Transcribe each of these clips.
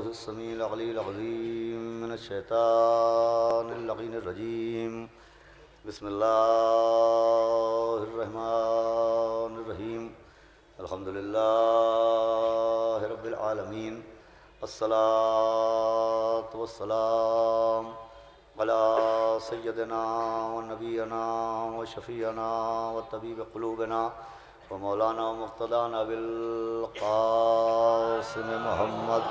बिस्मिल्लाहिर्रहमानिर्रहीम मिनश्शैतानिर्रजीम बिस्मिल्लाहिर्रहमानिर्रहीम अल्हम्दुलिल्लाहि रब्बिल आलमीन अस्सलातु वस्सलाम अला सय्यदिना व नबीना व शफ़ीना व तबीब क़ुलूबिना व मौलाना मुक़्तदाना बिल क़ासिम मुहम्मद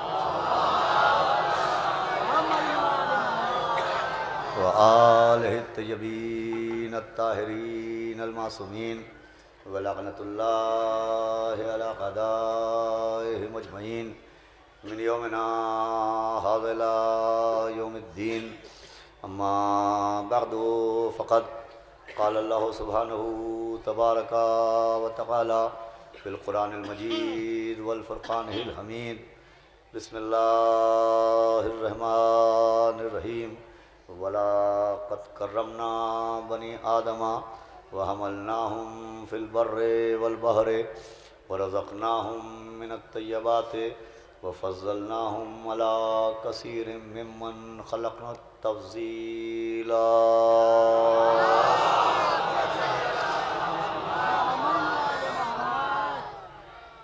व आलिहि तय्यबीन अत्ताहिरीन अल-मासूमीन व लअनतुल्लाहि अला अदाइहिम अजमईन मिन यौमिना हाज़ा इला यौमिद्दीन। अम्मा बअदु फ़क़द क़ाल अल्लाहु सुब्हानहु तबारक व तआला फ़िल क़ुरानिल मजीद वल फ़ुरक़ानिल हमीद। बिस्मिल्लाहिर्रहमानिर्रहीम वलाक़द कर्रमना बनी आदमा व हमलनाहुम फ़िल बर्रि वल बहरि व रज़क़नाहुम मिनत तय्यबाति व फ़ज़्ज़लनाहुम अला कसीरिम मिम्मन ख़लक़ना तफ़ज़ीला।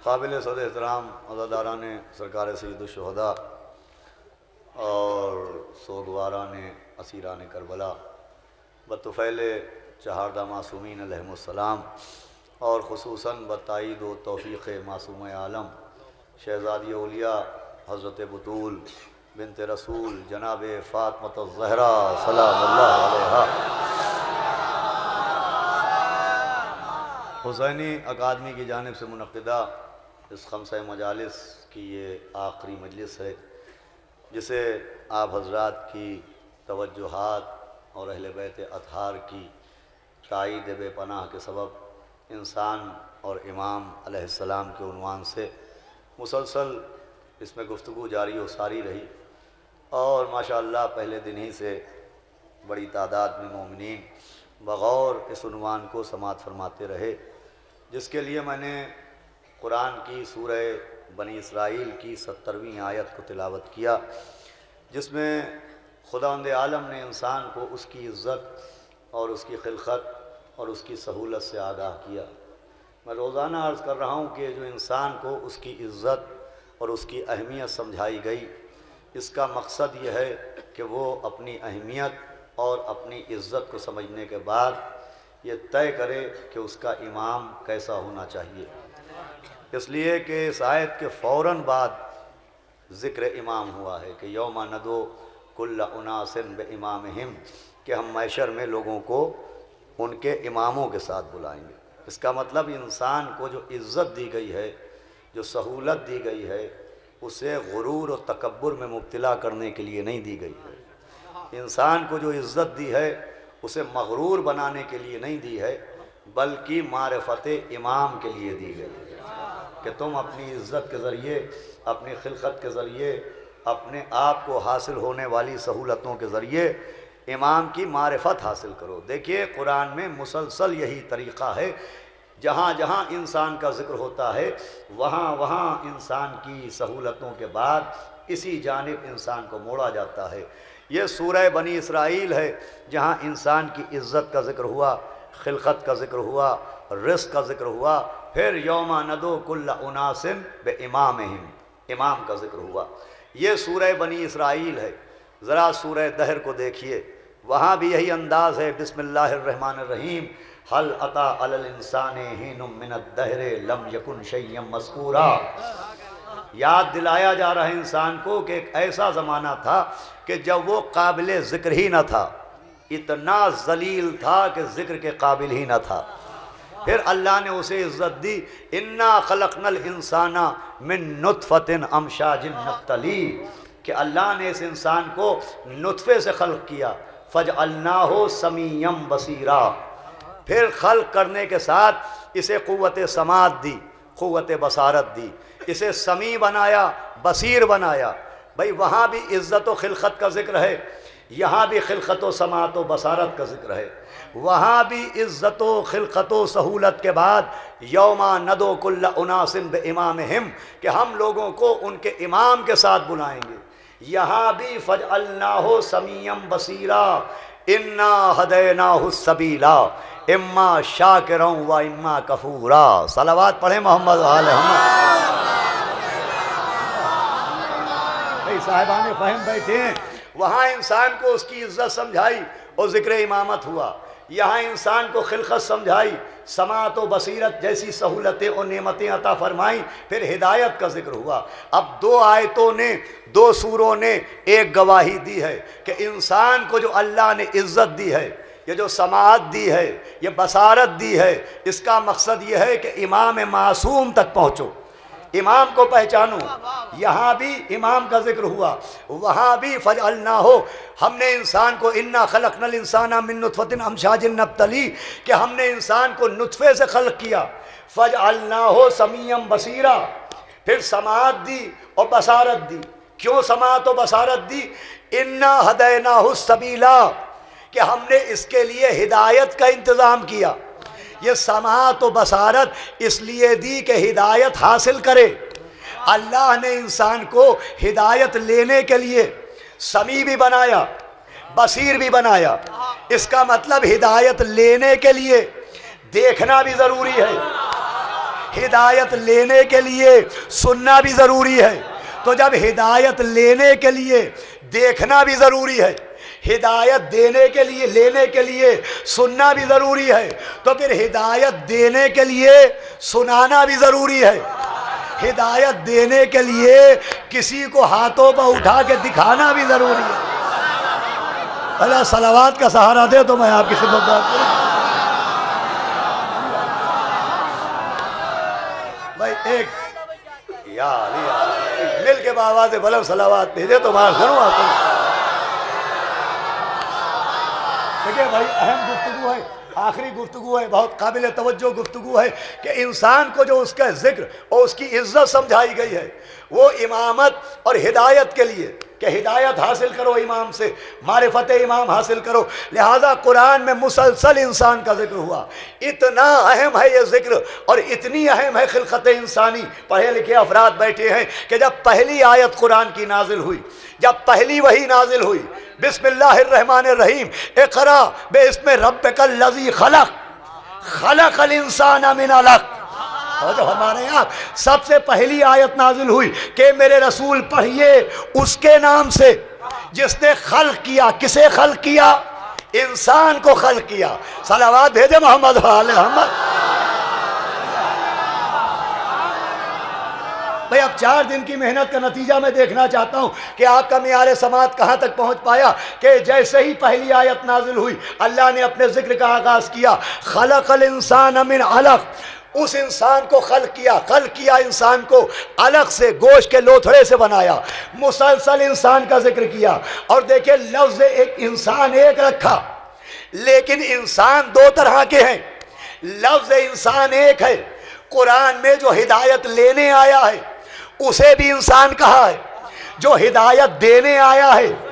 काबिल सद एहतराम अज़ादारान सरकार सय्यदुश्शुहदा और सोगवारान असीरान करबला बतुफ़ैल चहारदा मासूमीन अलैहिमुस्सलाम और ख़ुसूसन बताईद व तौफ़ीक़ मासूम आलम शहज़ादी औलिया हज़रत बतूल बिन्त रसूल जनाब फ़ातिमा ज़हरा सलामुल्लाह अलैहा हुसैनी अकादमी की जानिब से मुनक़्क़िदा इस खम्सा मजालिस की ये आखिरी मजलिस है, जिसे आप हज़रात की तवज्जुहात और अहले बैत अतहार की ताईद बेपनाह के सबब इंसान और इमाम अलैहिस्सलाम के उन्वान से मुसलसल इसमें गुफ्तगू जारी व सारी रही और माशाअल्लाह पहले दिन ही से बड़ी तादाद में मोमिनीन बग़ौर इस उन्वान को समाअत फरमाते रहे, जिसके लिए मैंने कुरान की सूरह बनी इसराइल की 70वीं आयत को तिलावत किया, जिसमें खुदावंद आलम ने इंसान को उसकी इज़्ज़त और उसकी खिलक़त और उसकी सहूलत से आगाह किया। मैं रोज़ाना अर्ज़ कर रहा हूँ कि जो इंसान को उसकी इज़्ज़त और उसकी अहमियत समझाई गई, इसका मकसद यह है कि वो अपनी अहमियत और अपनी इज़्ज़त को समझने के बाद ये तय करे कि उसका इमाम कैसा होना चाहिए। इसलिए कि इस आयत के फ़ौरन बाद ज़िक्र इमाम हुआ है कि यौमा नदो कुल्ला उनासिन बे इमामहिम, कि हम मैशर में लोगों को उनके इमामों के साथ बुलाएंगे। इसका मतलब इंसान को जो इज़्ज़त दी गई है, जो सहूलत दी गई है, उसे गुरूर और तकब्बुर में मुब्तला करने के लिए नहीं दी गई है। इंसान को जो इज़्ज़त दी है उसे मगरूर बनाने के लिए नहीं दी है, बल्कि मारिफत इमाम के लिए दी गई है कि तुम अपनी इज़्ज़त के ज़रिए, अपनी खिलक़त के ज़रिए, अपने आप को हासिल होने वाली सहूलतों के ज़रिए इमाम की मारिफत हासिल करो। देखिए कुरान में मुसलसल यही तरीक़ा है, जहाँ जहाँ इंसान का ज़िक्र होता है वहाँ वहाँ इंसान की सहूलतों के बाद इसी जानिब इंसान को मोड़ा जाता है। ये सूरह बनी इसराइल है जहाँ इंसान की इज़्ज़त का ज़िक्र हुआ, खिलक़त का ज़िक्र हुआ, रिज़्क़ का ज़िक्र हुआ, फिर यौमा नदो कुल्ला उनासिन बे इमामहिम, इमाम का ज़िक्र हुआ। ये सूरह बनी इसराइल है। ज़रा सूरह दहर को देखिए, वहाँ भी यही अंदाज़ है। बिस्मिल्लाहिर्रहमानिर्रहीम हल अता अलल इंसाने हिनुम मिनद दहरे लम यकुन शैय्यम मज़कूरा। याद दिलाया जा रहा है इंसान को कि एक ऐसा ज़माना था कि जब वो काबिल ज़िक्र ही न था, इतना ज़लील था कि ज़िक्र के काबिल ही न था। फिर अल्लाह ने उसे इज़्ज़त दी, इन्ना खलक़नल इंसाना मिन नुत्फ़तिन अमशाजिन नब्तली, कि अल्लाह ने इस इंसान को नुत्फ़े से खल्क़ किया, फ़जअलनाहु समीयम बसीरा। फिर खल्क़ करने के साथ इसे क़ुव्वत समात दी, क़ुव्वत बसारत दी, इसे समी बनाया, बसीर बनाया। भाई वहाँ भी इज़्ज़त व खिलक़त का ज़िक्र है, यहाँ भी खिलक़त व समात व बसारत का ज़िक्र है। वहाँ भी इज़्ज़तो खिलकतो सहूलत के बाद यौमा नदो कुल्ला उनासिन बे इमामिहिम कि हम लोगों को उनके इमाम के साथ बुलाएंगे। यहाँ भी फजअल्नाहु समीयम बसीरा इन्ना हदैनाहु सबीला इम्मा शाकिरन व इम्मा कफूरा। सलावत पढ़े मोहम्मद वाले साहिबान फहम बैठे हैं। वहाँ इंसान को उसकी इज्जत समझाई और जिक्र इमामत हुआ। यहाँ इंसान को खिलकत समझाई, समात व बसीरत जैसी सहूलतें और नेमतें अता फरमाई, फिर हिदायत का जिक्र हुआ। अब दो आयतों ने, दो सूरों ने एक गवाही दी है कि इंसान को जो अल्लाह ने इज्जत दी है, ये जो समात दी है, ये बसारत दी है, इसका मकसद ये है कि इमाम मासूम तक पहुँचो, इमाम को पहचानो। यहाँ भी इमाम का जिक्र हुआ, वहाँ भी फजअल्नाहु हमने इंसान को इन्ना खलकनल इंसाना मिन नुतफतिन अमशाजिन नब्तली कि हमने इंसान को नुतफे से खल्क किया। फजअल्नाहु समीयम बसीरा, फिर समात दी और बसारत दी। क्यों समात और बसारत दी? इन्ना हदैनाहु सबीला कि हमने इसके लिए हिदायत का इंतज़ाम किया। ये समात व बसारत इसलिए दी कि हिदायत हासिल करे। अल्लाह ने इंसान को हिदायत लेने के लिए समी भी बनाया, बसीर भी बनाया। इसका मतलब हिदायत लेने के लिए देखना भी ज़रूरी है, हिदायत लेने के लिए सुनना भी ज़रूरी है। तो जब हिदायत लेने के लिए देखना भी ज़रूरी है, हिदायत देने के लिए, लेने के लिए सुनना भी ज़रूरी है, तो फिर हिदायत देने के लिए सुनाना भी ज़रूरी है। हिदायत देने के लिए किसी को हाथों पर उठा के दिखाना भी ज़रूरी है। अल्लाह सलावात का सहारा दे तो मैं आपकी खिदमत करूँ। भाई एक यार मिल के बाबा से बलम सलावात भेजे तो मैं करूँ आपको। देखिए भाई अहम गुफ्तगू है, आखिरी गुफ्तगू है, बहुत काबिल तवज्जो गुफ्तगू है कि इंसान को जो उसका जिक्र और उसकी इज्जत समझाई गई है वो इमामत और हिदायत के लिए कि हिदायत हासिल करो इमाम से, मारिफत इमाम हासिल करो। लिहाजा कुरान में मुसलसल इंसान का जिक्र हुआ। इतना अहम है ये जिक्र और इतनी अहम है खिलकत इंसानी। पढ़े लिखे अफराद बैठे हैं कि जब पहली आयत कुरान की नाजिल हुई, जब पहली वही नाजिल हुई, बिस्मिल्लाहिर्रहमानिर्रहीम इक़रा बिस्मि रब्बिकल लज़ी खलक़ खलक़ल इंसान मिन अलक़। और जब हमारे यहाँ सबसे पहली आयत नाजिल हुई कि मेरे रसूल पढ़िए उसके नाम से जिसने खल्क़ किया। किसे खल्क़ किया? इंसान को खल्क़ किया। सलावत भेजे मोहम्मद वाले मोहम्मद। भाई अब 4 दिन की मेहनत का नतीजा मैं देखना चाहता हूँ कि आपका मियार समात कहाँ तक पहुँच पाया कि जैसे ही पहली आयत नाजिल हुई अल्लाह ने अपने जिक्र का आगाज़ किया। खलक़ल इंसान मिन अलक़, उस इंसान को खल्क़ किया, खल्क़ किया इंसान को अलग से, गोश्त के लोथड़े से बनाया। मुसलसल इंसान का जिक्र किया और देखिए लफ्ज़ एक इंसान एक रखा, लेकिन इंसान 2 तरह के हैं। लफ्ज़ इंसान एक है, कुरान में जो हिदायत लेने आया है उसे भी इंसान कहा है, जो हिदायत देने आया है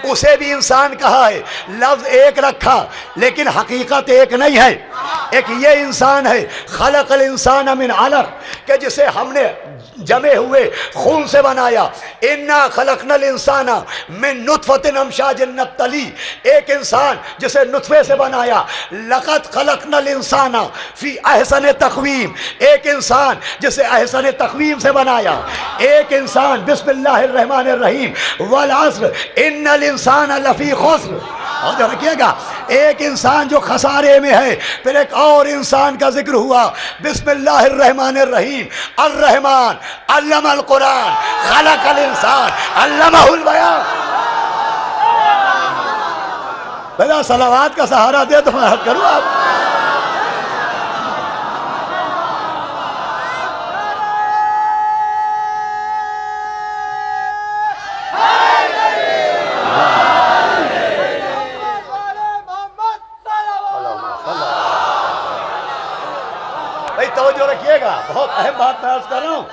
उसे भी इंसान कहा है। लफ्ज़ एक रखा लेकिन हकीकत एक नहीं है। एक ये इंसान है खलक़ल इंसान मिन अलक़ के जिसे हमने जमे हुए खून से बनाया। इन्ना खलक़नल इंसाना मिन नुतफ़तिन अमशाजिन नब्तली, एक इंसान जिसे नुतफ़े से बनाया। लक़द खलक़नल इंसाना फ़ी अहसन तक़वीम, एक इंसान जिसे अहसन तक़वीम से बनाया। एक इंसान बिस्मिल्लाहिर्रहमानिर्रहीम वल अस्र इन्नल इंसान लफ़ी खुस्र। और जो रखिएगा एक इंसान जो खसारे में है। फिर एक और इंसान का जिक्र हुआ बिस्मिल्लाहिर्रहमानिर्रहीम अर्रहमान अल्लमल कुरान खलक़ल इंसान अल्लमहुल बयान। बिना सलावात का सहारा दे तो मैं हद करूँ आप। बहुत अहम बात मैं अर्ज कर रहा हूँ।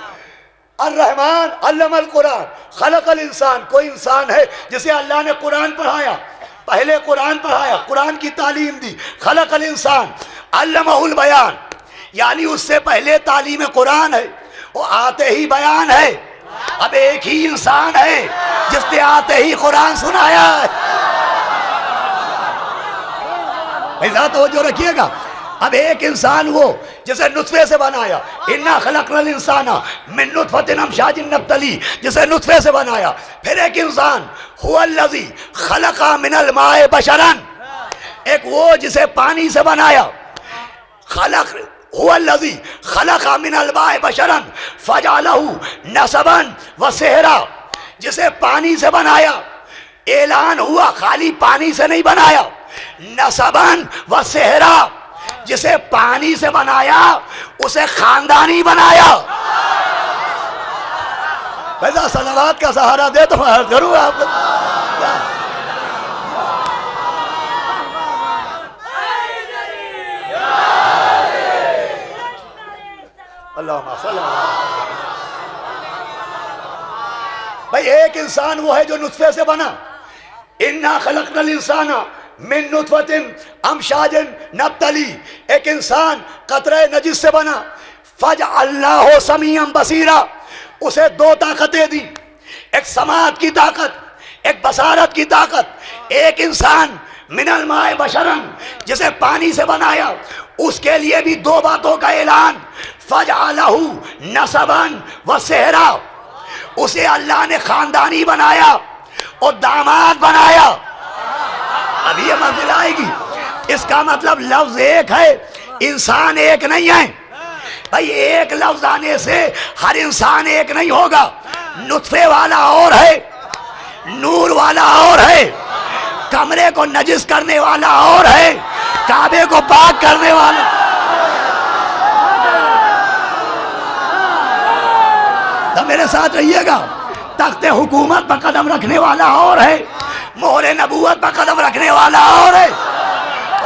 अर्रहमान अल्लमल कुरान खलक़ल इंसान, कोई इंसान है जिसे अल्लाह ने कुरान पढ़ाया। पहले कुरान पढ़ाया, कुरान की तालीम दी, खलकल इंसान अल्लमहुल बयान, यानी उससे पहले तालीम कुरान है, वो आते ही बयान है। अब एक ही इंसान है जिसने आते ही कुरान सुनाया है। ऐसा तो जो रखिएगा, अब एक इंसान वो जिसे नुत्फे से बनाया, इन्ना खलकल इंसाना मिन नुत्फतिन अमशाजिन नब्तली, जिसे नुत्फे से बनाया। फिर एक इंसान हुवल्लज़ी खलका मिनल माए बशरन, एक वो जिसे पानी से बनाया, खलक हुवल्लज़ी खलका मिनल माए बशरन फजअलहु नसबन व सेहरा, जिसे पानी से बनाया। ऐलान हुआ खाली पानी से नहीं बनाया, नसबन व सेहरा, जिसे पानी से बनाया उसे खानदानी बनाया। वैसा सलावत का सहारा दे तो मैं अर्ज करूँ आपको। भाई एक इंसान वो है जो नुत्फे से बना, इन्ना खलकनल इंसाना मिन नुत्फतिन अमशाजिन नब्तली, एक इंसान कतरे नजिस से बना। फजअल्नाहु समीअन बसीरा, उसे दो ताकतें दी, एक समाअत की ताकत, एक बसारत की ताकत। एक इंसान मिनल माए बशरन, जिसे पानी से बनाया, उसके लिए भी दो बातों का ऐलान। फजअलहु नसबन व सेहरा, उसे अल्लाह ने खानदानी बनाया और दामाद बनाया। अब ये मंजिल आएगी। इसका मतलब लफ्ज एक है, इंसान एक नहीं है। भाई एक लफ्ज आने से हर इंसान एक नहीं होगा। नुत्फे वाला और है, नूर वाला और है, कमरे को नजिस करने वाला और है, काबे को पाक करने वाला। तो मेरे साथ रहिएगा, तख्ते हुकूमत पर कदम रखने वाला और है, मोहरे नबूवत पर कदम रखने वाला और है,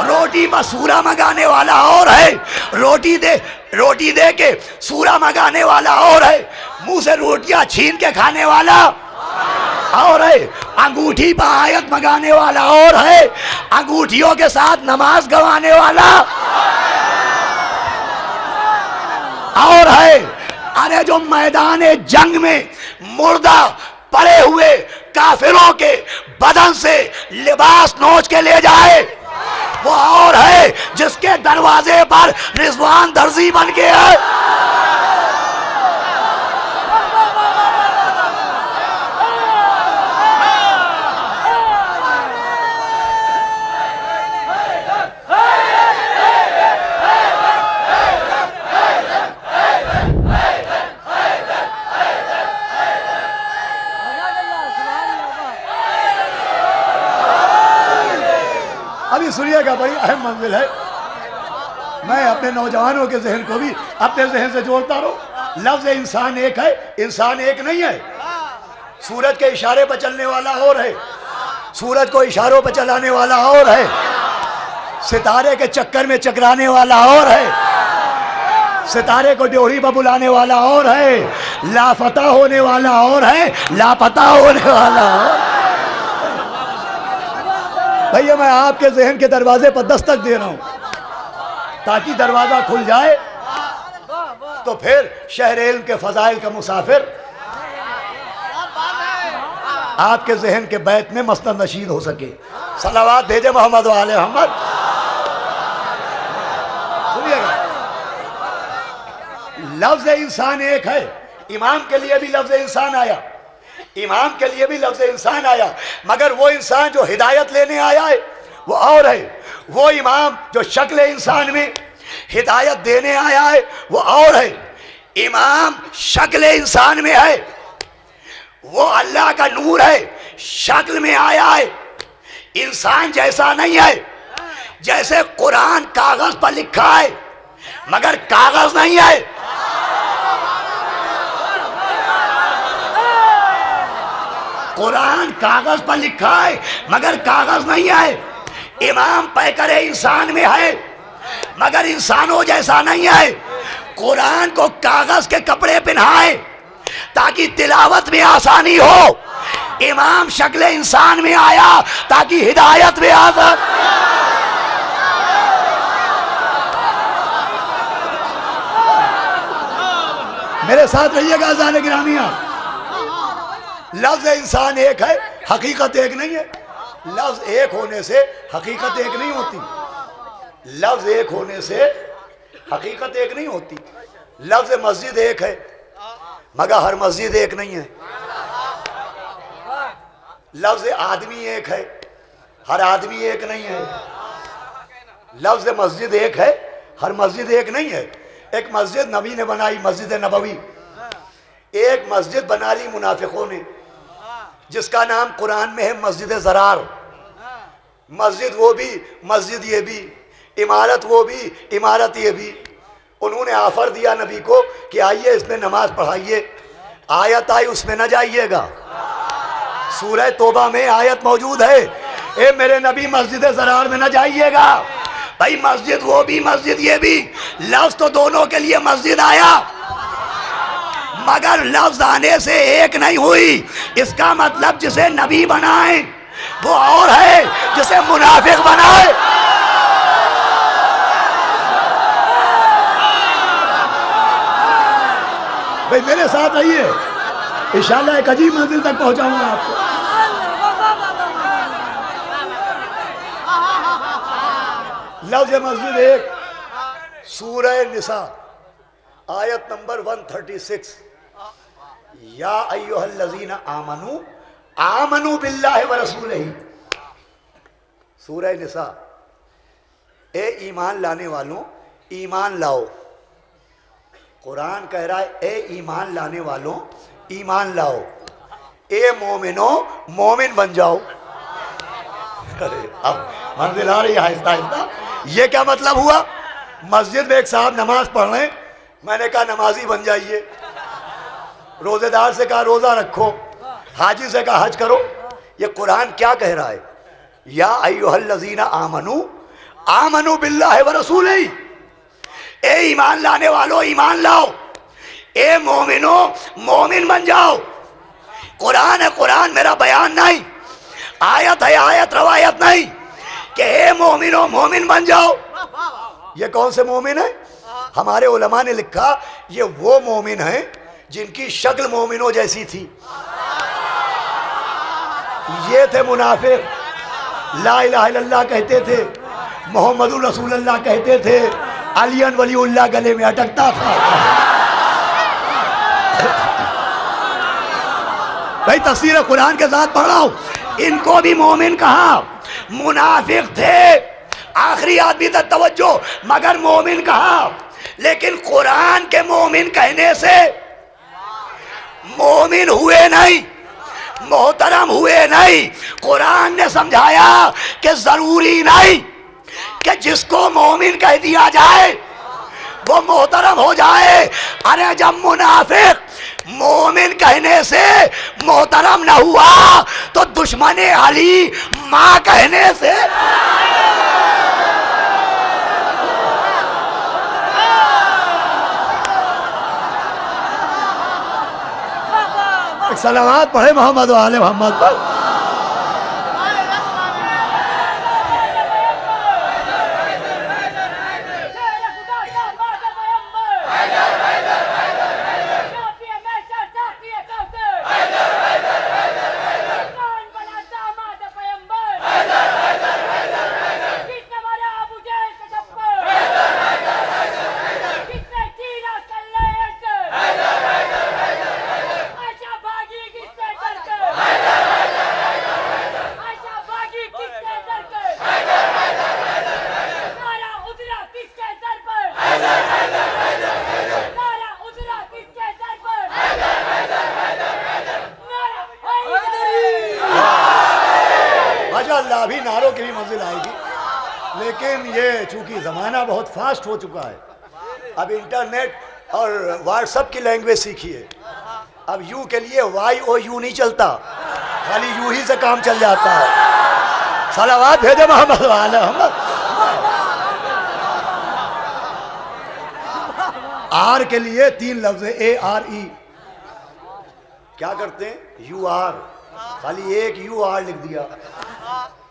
रोटी पर सूरा मंगाने वाला और है, रोटी दे के सूरा मंगाने वाला और है, मुंह से रोटियां छीन के खाने वाला और है, अंगूठी पर आयत मंगाने वाला और है, अंगूठियों के साथ नमाज गवाने वाला और है। अरे जो मैदान जंग में मुर्दा पड़े हुए काफिरों के बदन से लिबास नोच के ले जाए, वो और है जिसके दरवाजे पर रिजवान दर्जी बन के है। अभी सुनिएगा, बड़ी अहम मंजिल है। मैं अपने नौजवानों के जहन को भी अपने जहन से जोड़ता रहूं। लफ्ज इंसान एक है, इंसान एक नहीं है। सूरज के इशारे पर चलने वाला और है, सूरज को इशारों पर चलाने वाला और है, सितारे के चक्कर में चकराने वाला और है, सितारे को ड्योढ़ी पर बुलाने वाला और है, लापता होने वाला और है, लापता होने वाला और। भैया मैं आपके जहन के दरवाजे पर दस्तक दे रहा हूं, ताकि दरवाजा खुल जाए तो फिर शहर इल्म के फजाइल का मुसाफिर आपके जहन के बैत में मस्तन नशीद हो सके। सलावात भेजे मोहम्मद वाले मोहम्मद। सुनिएगा, लफ्ज इंसान एक है। इमाम के लिए भी लफ्ज इंसान आया, इमाम के लिए भी लफ्ज इंसान आया, मगर वो इंसान जो हिदायत लेने आया है वो और है, वो इमाम जो शक्ल इंसान में हिदायत देने आया है वो और है। इमाम शक्ल इंसान में है, वो अल्लाह का नूर है, शक्ल में आया है, इंसान जैसा नहीं है। जैसे कुरान कागज पर लिखा है मगर कागज नहीं है, कुरान कागज पर लिखा है मगर कागज नहीं है। इमाम पैकरे इंसान में है मगर इंसानों जैसा नहीं है। कुरान को कागज के कपड़े पहनाए ताकि तिलावत में आसानी हो, इमाम शक्ल इंसान में आया ताकि हिदायत में आ सके। मेरे साथ रहिएगा अज़ान गिरामिया। लफ्ज इंसान एक है, हकीकत एक नहीं है। लफ्ज एक होने से हकीकत एक नहीं होती। लफ्ज एक होने से हकीकत एक नहीं होती। लफ्ज मस्जिद एक है मगर हर मस्जिद एक नहीं है। लफ्ज आदमी एक है, हर आदमी एक नहीं है। लफ्ज मस्जिद एक है, हर मस्जिद एक नहीं है। एक मस्जिद नबी ने बनाई, मस्जिद नबवी। एक मस्जिद बना ली मुनाफिकों ने, जिसका नाम कुरान में है मस्जिद ज़रार। मस्जिद वो भी, मस्जिद ये भी, इमारत वो भी, इमारत ये भी। उन्होंने ऑफर दिया नबी को कि आइए इसमें नमाज पढ़ाइए। आयत आई, उसमें न जाइएगा। सूरह तौबा में आयत मौजूद है, ए मेरे नबी मस्जिद ज़रार में न जाइएगा। भाई मस्जिद वो भी, मस्जिद ये भी। लफ्ज तो दोनों के लिए मस्जिद आया, मगर लफ्ज आने से एक नहीं हुई। इसका मतलब जिसे नबी बनाए वो और है जिसे मुनाफिक बनाए। भाई मेरे साथ आइए, इंशाल्लाह एक अजीब मंजिल तक पहुंचाऊंगा आपको। लफ्ज मस्जिद एक, सूरह निसा आयत नंबर 136। या अय्युहल्लज़ीना आमनू आमनू बिल्लाहि व रसूलिही। सूरह निसा, ए ईमान लाने वालों ईमान लाओ। कुरान कह रहा है ए ईमान लाने वालों ईमान लाओ। ए मोमिनो मोमिन बन जाओ। अरे अब मंजिल आ रही है आहिस्ता आहिस्ता। ये क्या मतलब हुआ? मस्जिद में एक साहब नमाज पढ़ रहे, मैंने कहा नमाजी बन जाइए। रोजेदार से कहा रोजा रखो, हाजी से कहा हज करो। ये कुरान क्या कह रहा है? या अय्युहल्लज़ीना आमनू आमनू बिल्लाहि व रसूलिही। ए ईमान लाने वालों ईमान लाओ। ए मोमिनो मोमिन बन जाओ। कुरान है, कुरान मेरा बयान नहीं। आयत है, आयत रवायत नहीं कि ए मोमिनो मोमिन बन जाओ। ये कौन से मोमिन है? हमारे उलमा ने लिखा ये वो मोमिन है जिनकी शक्ल मोमिनों जैसी थी। ये थे मुनाफिक, ला इलाहा इल्लल्लाह कहते थे, मोहम्मदुर रसूलुल्लाह कहते थे, अलियन वलीउल्लाह गले में अटकता था। भाई तफसीर कुरान के साथ पढ़ रहा हूं। इनको भी मोमिन कहा, मुनाफिक थे, आखिरी आदमी तक तवज्जो, मगर मोमिन कहा। लेकिन कुरान के मोमिन कहने से मोमिन हुए नहीं, मोहतरम हुए नहीं। कुरान ने समझाया कि जरूरी नहीं कि जिसको मोमिन कह दिया जाए वो मोहतरम हो जाए। अरे जब मुनाफिक मोमिन कहने से मोहतरम न हुआ तो दुश्मने अली माँ कहने से। सलावत पढ़े मोहम्मद व आले मोहम्मद पर। अभी नारों की भी मंजिल आएगी, लेकिन ये चूंकि ज़माना बहुत फास्ट हो चुका है, अब इंटरनेट और व्हाट्सएप की लैंग्वेज सीखिए। अब यू के लिए वाई ओ यू नहीं चलता, खाली यू ही से काम चल जाता है। सलावत भेजे मोहम्मद वाले मोहम्मद। आर के लिए 3 लफ्ज है, ए आर ई। क्या करते हैं? यू आर, खाली एक यू आर लिख दिया,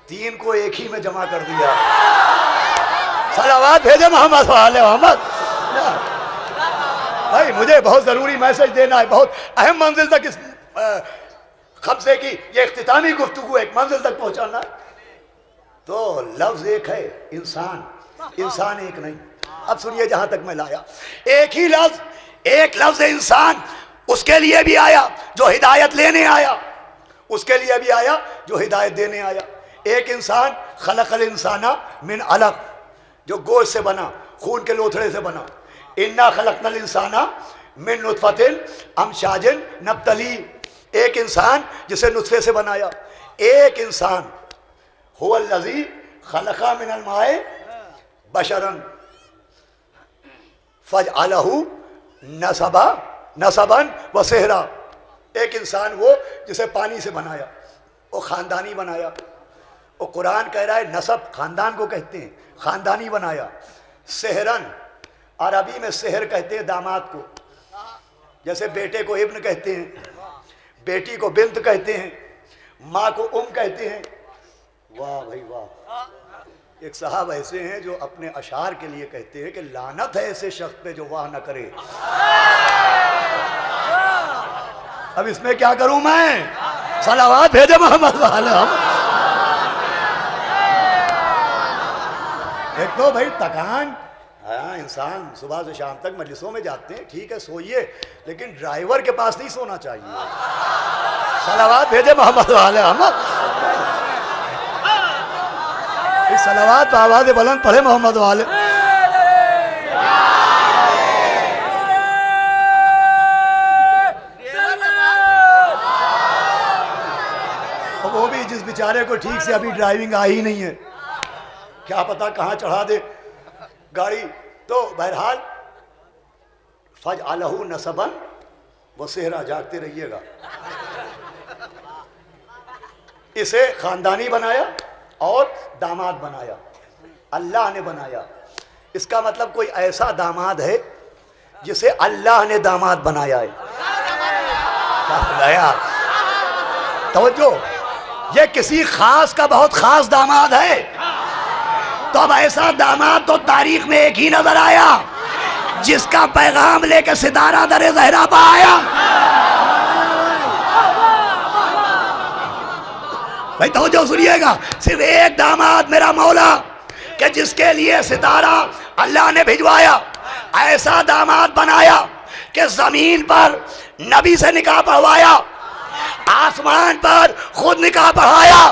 3 को एक ही में जमा कर दिया। सलावत भेजे मोहम्मद वाले मोहम्मद। भाई मुझे बहुत जरूरी मैसेज देना है, बहुत अहम मंजिल तक इस खबसे की ये इख्तितामी गुफ्तगू एक मंजिल तक पहुंचाना है। तो लफ्ज एक है इंसान, इंसान एक नहीं। अब सुनिए जहां तक मैं लाया, एक ही लफ्ज, एक लफ्ज इंसान उसके लिए भी आया जो हिदायत लेने आया, उसके लिए भी आया जो हिदायत देने आया। एक इंसान खलकल इंसाना मिन अलग, जो गोश्त से बना, खून के लोथड़े से बना। इन्ना खलकनल इंसाना मिन नुतफतिन अमशाजिन नब्तली, एक इंसान जिसे नुतफे से बनाया। एक इंसान हुवल्लज़ी खलका मिनल माए बशरन फजअलहु नसबा नसबन व सेहरा, एक इंसान वो जिसे पानी से बनाया, वो खानदानी बनाया। वो कुरान कह रहा है नसब खानदान को कहते हैं, खानदानी बनाया। सेहरन, अरबी में सेहर कहते हैं दामाद को, जैसे बेटे को इब्न कहते हैं, बेटी को बिन्त कहते हैं, माँ को कहते हैं। वाह भाई वाह। एक साहब ऐसे हैं जो अपने अशार के लिए कहते हैं कि लानत है ऐसे शख्स पे जो वाह न करे। अब इसमें क्या करूं मैं? सलावत भेजे मोहम्मद वाले। एक तो भाई थकान, हाँ इंसान सुबह से शाम तक मजलिसों में जाते हैं, ठीक है सोइए, लेकिन ड्राइवर के पास नहीं सोना चाहिए। सलावत भेजे मोहम्मद वाले। हम इस सलावत आवाज बुलंद पढ़े मोहम्मद वाले। वो भी जिस बेचारे को ठीक से अभी ड्राइविंग आई नहीं है, क्या पता कहाँ चढ़ा दे गाड़ी। तो बहरहाल फजअलहु नसबन व सेहरा, जागते रहिएगा। इसे खानदानी बनाया और दामाद बनाया, अल्लाह ने बनाया। इसका मतलब कोई ऐसा दामाद है जिसे अल्लाह ने दामाद बनाया है। क्या बनाया? तवज्जो, ये किसी खास का बहुत खास दामाद है। तो अब ऐसा दामाद तो तारीख में एक ही नजर आया जिसका पैगाम लेके सितारा दरे ज़हरा पर आया। भाई तवज्जो सुनिएगा, सिर्फ एक दामाद मेरा मौला कि जिसके लिए सितारा अल्लाह ने भिजवाया, ऐसा दामाद बनाया कि जमीन पर नबी से निकाह पढ़वाया, आसमान पर खुद निकाह पढ़ाया।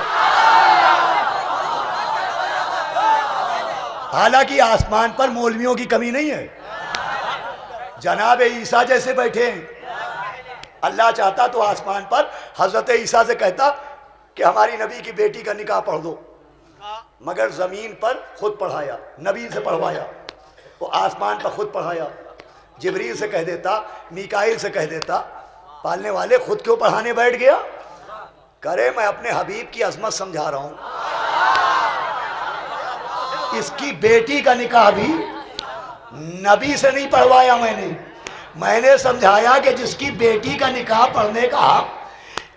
हालांकि आसमान पर मौलवियों की कमी नहीं है, जनाब ईसा जैसे बैठे हैं। अल्लाह चाहता तो आसमान पर हजरत ईसा से कहता कि हमारी नबी की बेटी का निकाह पढ़ दो, मगर जमीन पर खुद पढ़ाया, नबी से पढ़वाया। वो आसमान पर खुद पढ़ाया, जिब्रील से कह देता, मीकाईल से कह देता, पालने वाले खुद क्यों पढ़ाने बैठ गया? करे मैं अपने हबीब की अजमत समझा रहा हूं। इसकी बेटी का निकाह भी नबी से नहीं पढ़वाया मैंने समझाया कि जिसकी बेटी का निकाह पढ़ने का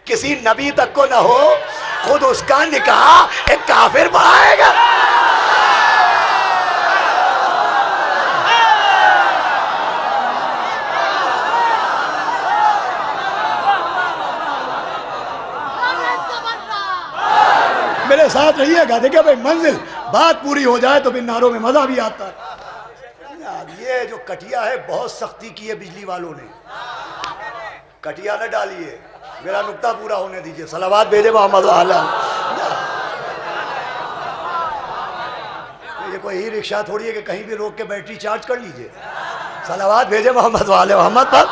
किसी नबी तक को न हो, खुद उसका निकाह एक काफिर पढ़ाएगा। मेरे साथ रहिएगा, देखिए भाई मंजिल बात पूरी हो जाए तो फिर नारों में मजा भी आता है। ये जो कटिया है बहुत सख्ती की है बिजली वालों ने, कटिया न डालिए, मेरा नुक्ता पूरा होने दीजिए। सलावत भेजे मोहम्मद वाला। ये कोई ही रिक्शा थोड़ी है कि कहीं भी रोक के बैटरी चार्ज कर लीजिए। सलावत भेजे मोहम्मद वाले मोहम्मद पर।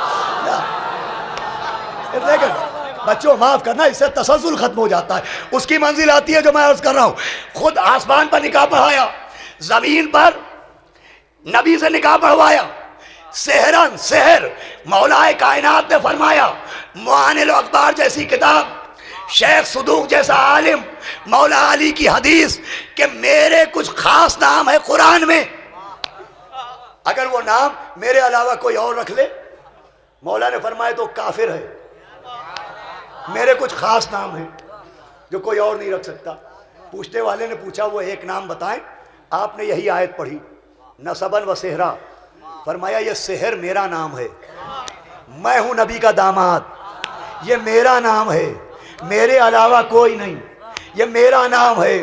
देखें बच्चों, माफ करना, इससे तसलसल खत्म हो जाता है। उसकी मंजिल आती है जो मैं अर्ज कर रहा हूं, खुद आसमान पर निकाह पढ़ाया, जमीन पर नबी से निकाह पढ़वाया। सेहरन, सेहर मौलाए कायनात ने फरमाया, मुआनिल अखबार जैसी किताब, शेख सदूक जैसा आलिम, मौला अली की हदीस कि मेरे कुछ खास नाम है कुरान में, अगर वो नाम मेरे अलावा कोई और रख ले, मौला ने फरमाया तो काफिर है। मेरे कुछ खास नाम हैं जो कोई और नहीं रख सकता। पूछने वाले ने पूछा वो एक नाम बताएं। आपने यही आयत पढ़ी, नसबन व सेहरा, फरमाया ये सेहर मेरा नाम है, मैं हूं नबी का दामाद, ये मेरा नाम है, मेरे अलावा कोई नहीं, ये मेरा नाम है।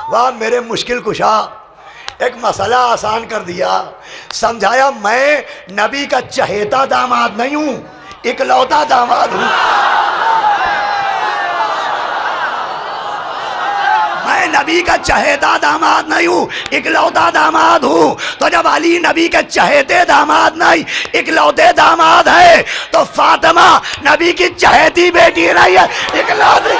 वाह मेरे मुश्किल कुशा, एक मसला आसान कर दिया, समझाया मैं नबी का चहेता दामाद नहीं हूं, इकलौता दामाद हूं। मैं नबी का चहेता दामाद नहीं हूं, इकलौता दामाद हूं। तो जब अली नबी के चहेते दामाद नहीं, इकलौते दामाद है, तो फातिमा नबी की चहेती बेटी नहीं है, इकलौती।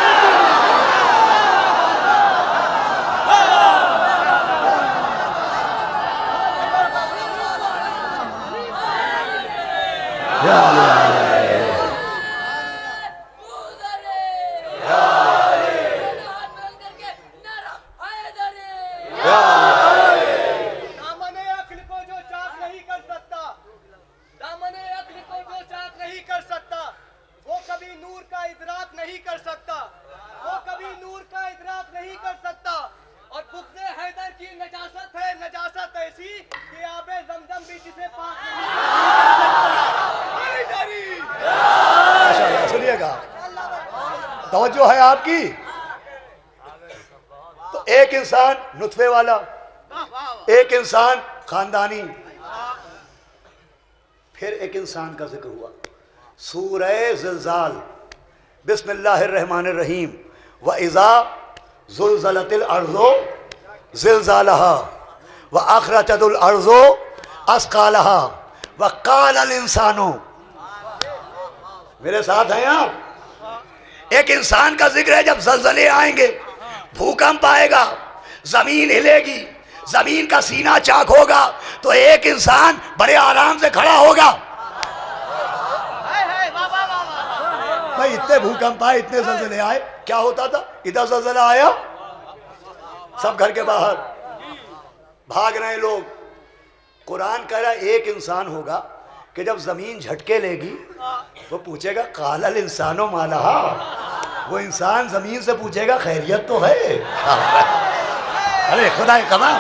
तवज्जो है आपकी। तो एक इंसान नुत्फे वाला, एक इंसान खानदानी, फिर एक इंसान का जिक्र हुआ। सूरह ज़िलज़ाल, बिस्मिल्लाहिर्रहमानिर्रहीम, व इज़ा ज़ुलज़लतिल अर्ज़ु ज़िलज़ालहा व अख़रजतिल अर्ज़ु अस्क़ालहा व क़ालल इंसानु। मेरे साथ हैं आप? एक इंसान का जिक्र है, जब ज़लज़ले आएंगे, भूकंप आएगा, जमीन हिलेगी, जमीन का सीना चाक होगा, तो एक इंसान बड़े आराम से खड़ा होगा। भाई इतने भूकंप आए, इतने ज़लज़ले आए, क्या होता था? इधर ज़लज़ला आया, सब घर के बाहर भाग रहे लोग। कुरान कह रहा एक इंसान होगा कि जब जमीन झटके लेगी वो पूछेगा कालल इंसानो मालहा, वो इंसान जमीन से पूछेगा खैरियत तो है? अरे खुदा कमा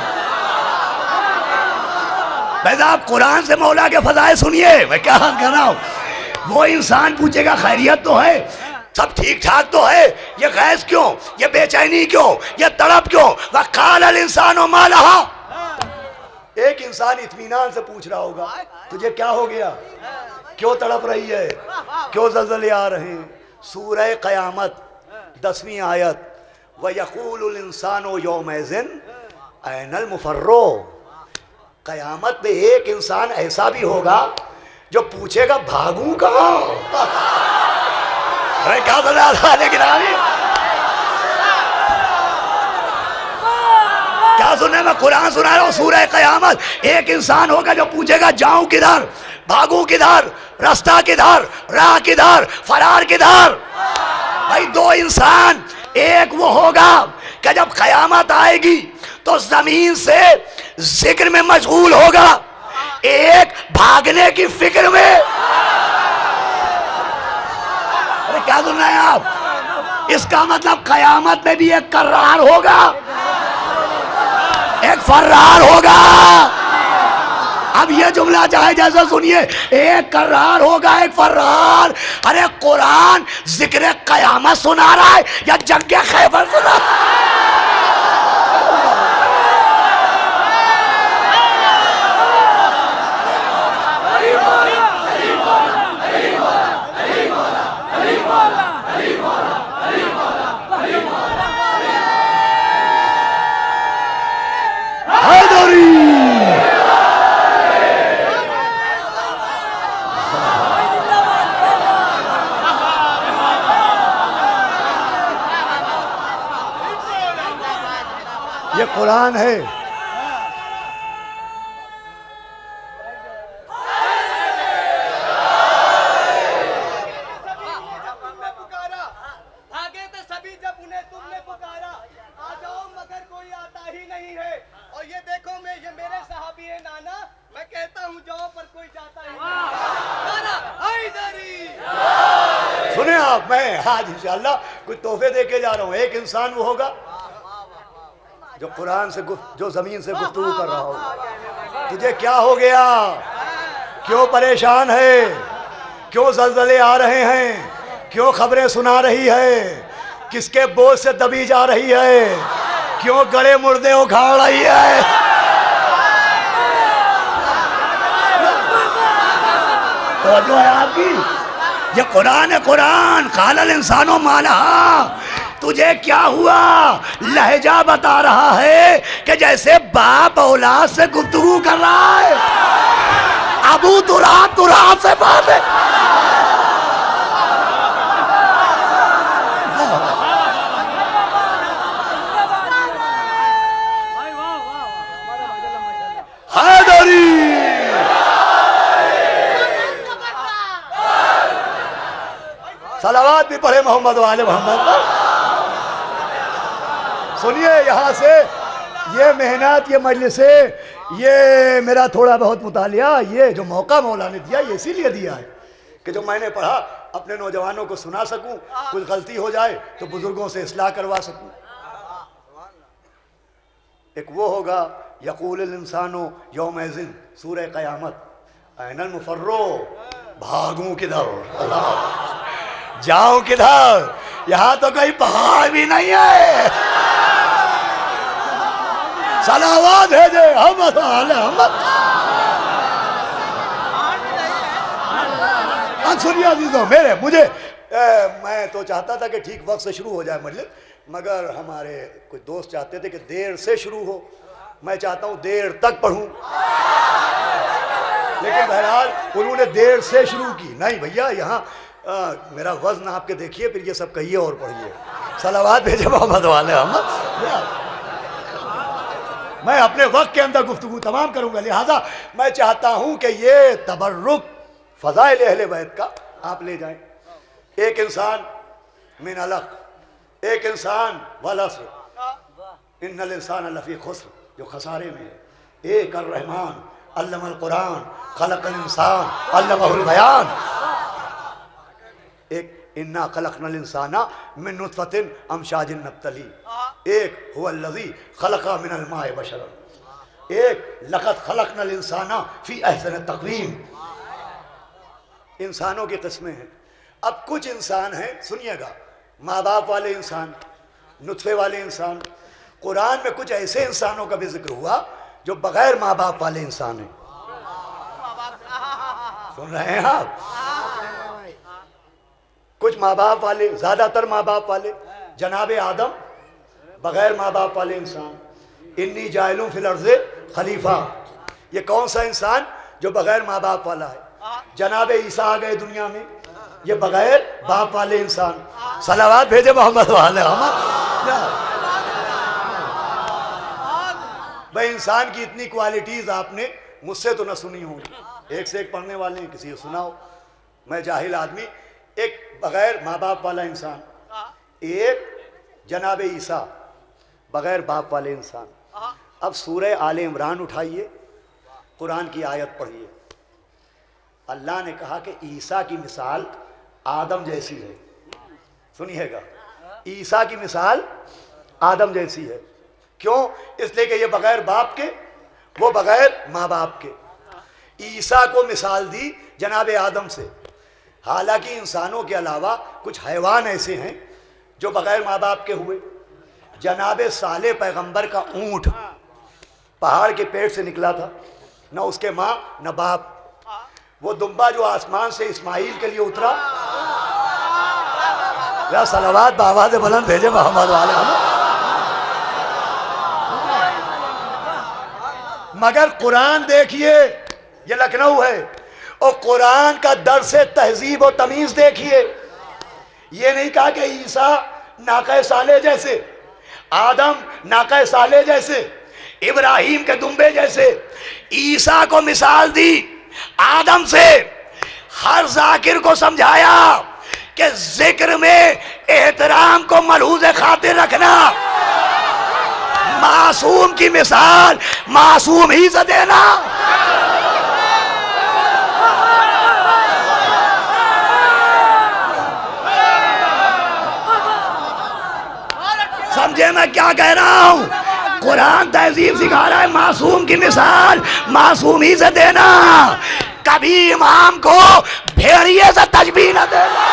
भाई साहब, कुरान से मौला के फजाए सुनिए, मैं क्या कर रहा हूँ। वो इंसान पूछेगा खैरियत तो है, सब ठीक ठाक तो है, ये गैस क्यों, ये बेचैनी क्यों, ये तड़प क्यों? वह कालल इंसानो मालहा। एक इंसान इत्मीनान से पूछ रहा होगा तुझे क्या हो गया, क्यों तड़प रही है, क्यों ज़लज़ले आ रहे हैं। सूरह क़यामत 10वीं आयत, व यक़ूलुल इंसानु यौमइज़िन ऐनल मुफ़र्रो। क़यामत में एक इंसान ऐसा भी होगा जो पूछेगा भागूं कहाँ। अरे क्या बता रहा, लेकिन क्या सुनने में कुरान सुना रहा हूं। सूरह क़यामत एक इंसान होगा जो पूछेगा जाऊं किधर, भागूं किधर, रास्ता किधर, राह किधर, फरार किधर। भाई दो इंसान, एक वो होगा कि जब क़यामत आएगी तो जमीन से जिक्र में मशगूल होगा, एक भागने की फिक्र में। अरे क्या सुन रहे हैं आप? इसका मतलब क़यामत में भी एक कर्रार होगा, एक फर्रार होगा। अब ये जुमला चाहे जैसा सुनिए, एक कर्रार होगा, एक फर्रार। अरे कुरान जिक्र क़यामत सुना रहा है या जंग खैबर सुना? ये कुरान है। आगे तो सभी जब उन्हें तुमने पुकारा, आ जाओ मगर कोई आता ही नहीं है। और ये देखो मैं, ये मेरे सहाबी है नाना, मैं कहता हूँ जाओ पर कोई जाता ही नहीं। नाना हैदरी। सुने मैं आज इंशाल्लाह कुछ तोहफे दे के जा रहा हूँ। एक इंसान वो होगा जो कुरान से जो जमीन से गुफ्तगू कर रहा हो। तुझे क्या हो गया, क्यों परेशान है, क्यों जलजले आ रहे हैं, क्यों खबरें सुना रही है, किसके बोझ से दबी जा रही है, क्यों गड़े मुर्दे उखाड़ रही है। तो जो है आपकी ये कुरान है, कुरान खालल इंसानो माला। तुझे क्या हुआ, लहजा बता रहा है कि जैसे बाप औलाद से गुफ्तगू कर रहा है। अबू तुरा से बात है। हैदरी सलावात भी पढ़े मोहम्मद वाले मोहम्मद पर। सुनिए, यहाँ से ये मेहनत, ये मजलिसे, ये मेरा थोड़ा बहुत मुतालिया, ये जो मौका मौला ने दिया ये इसीलिए दिया है कि जो मैंने पढ़ा अपने नौजवानों को सुना सकूं, कुछ गलती हो जाए तो बुजुर्गों से इस्लाह करवा सकूं। एक वो होगा यक़ूल इंसानो यौमइज़िन सूरह क़यामत ऐनल मुफ़र्रो, भागूं किधर, जाऊं किधर, यहाँ तो कोई पहाड़ भी नहीं है। सलावात भेजे अहमद अहमद। सुनिए अजीजों मेरे, मुझे मैं तो चाहता था कि ठीक वक्त से शुरू हो जाए मजलिस, मगर हमारे कुछ दोस्त चाहते थे कि देर से शुरू हो। मैं चाहता हूँ देर तक पढ़ूं, लेकिन बहरहाल उन्होंने देर से शुरू की। नहीं भैया, यहाँ मेरा वजन आपके देखिए, फिर ये सब कहिए और पढ़िए। सलावात भेजे मोहम्मद वाले अहमद। मैं अपने वक्त के अंदर गुफ्तगू तमाम करूंगा, लिहाजा मैं चाहता हूं कि ये तबर्रुक फज़ाइल अहले बैत का आप ले जाएं। एक इंसान मिन अलक, एक इंसान वलस्र, इन्नल इंसान लफी खुस्र, जो खसारे में है। एक अर रहमान अल्लमल कुरान खलकल इंसान अल्लमहुल बयान। एक इन्ना खलकनल इंसाना मिन नुतफतिन अमशाजिन नब्तली। एक हुवल्लज़ी खलका मिनल माए बशरन। एक लक़द खलकनल इंसाना फी अहसन तक़वीम। इंसानों की किस्में हैं। अब कुछ इंसान हैं, सुनिएगा, माँ बाप वाले इंसान, नुतफे वाले इंसान। कुरान में कुछ ऐसे इंसानों का भी जिक्र हुआ जो बगैर माँ बाप वाले इंसान हैं। सुन रहे हैं आप? कुछ माँ बाप वाले, ज्यादातर माँ बाप वाले, जनाबे आदम बगैर माँ बाप वाले इंसान। इन्नी जाइलूं फिल अर्ज़े खलीफा, ये कौन सा इंसान जो बगैर माँ बाप वाला है? जनाबे ईसा आ गए दुनिया में, ये बगैर बाप वाले इंसान। सलावात भेजे मोहम्मद वाले अहमद। भाई इंसान की इतनी क्वालिटीज आपने मुझसे तो न सुनी होंगी, एक से एक पढ़ने वाले हैं, किसी को सुनाओ। मैं जाहिल आदमी। एक बगैर माँ बाप वाला इंसान, एक जनाबे ईसा बगैर बाप वाले इंसान। अब सूरह आले इमरान उठाइए, कुरान की आयत पढ़िए। अल्लाह ने कहा कि ईसा की मिसाल आदम जैसी है। सुनिएगा, ईसा की मिसाल आदम जैसी है। क्यों? इसलिए कि ये बगैर बाप के, वो बगैर माँ बाप के। ईसा को मिसाल दी जनाबे आदम से। हालांकि इंसानों के अलावा कुछ हैवान ऐसे हैं जो बगैर माँ बाप के हुए। जनाबे साले पैगंबर का ऊंट पहाड़ के पेट से निकला था, न उसके माँ न बाप। वो दुम्बा जो आसमान से इस्माइल के लिए उतरा, या सलावात बाबा से बुलंद भेजे मोहम्मद वाले हम। मगर कुरान देखिए, ये लखनऊ है, और कुरान का दर्स तहजीब और तमीज देखिए। ये नहीं कहा कि ईसा नाक़े साले जैसे, आदम नाक़े साले जैसे, इब्राहिम के दुम्बे जैसे। ईसा को मिसाल दी आदम से। हर जाकिर को समझाया कि जिक्र में एहतराम को मलहूज़ खातिर रखना। मासूम की मिसाल मासूम ही से देना। समझे मैं क्या कह रहा हूँ? कुरान तहजीब सिखा रहा है, मासूम की मिसाल मासूम ही से देना, कभी इमाम को भेड़िए से तशबीह न देना।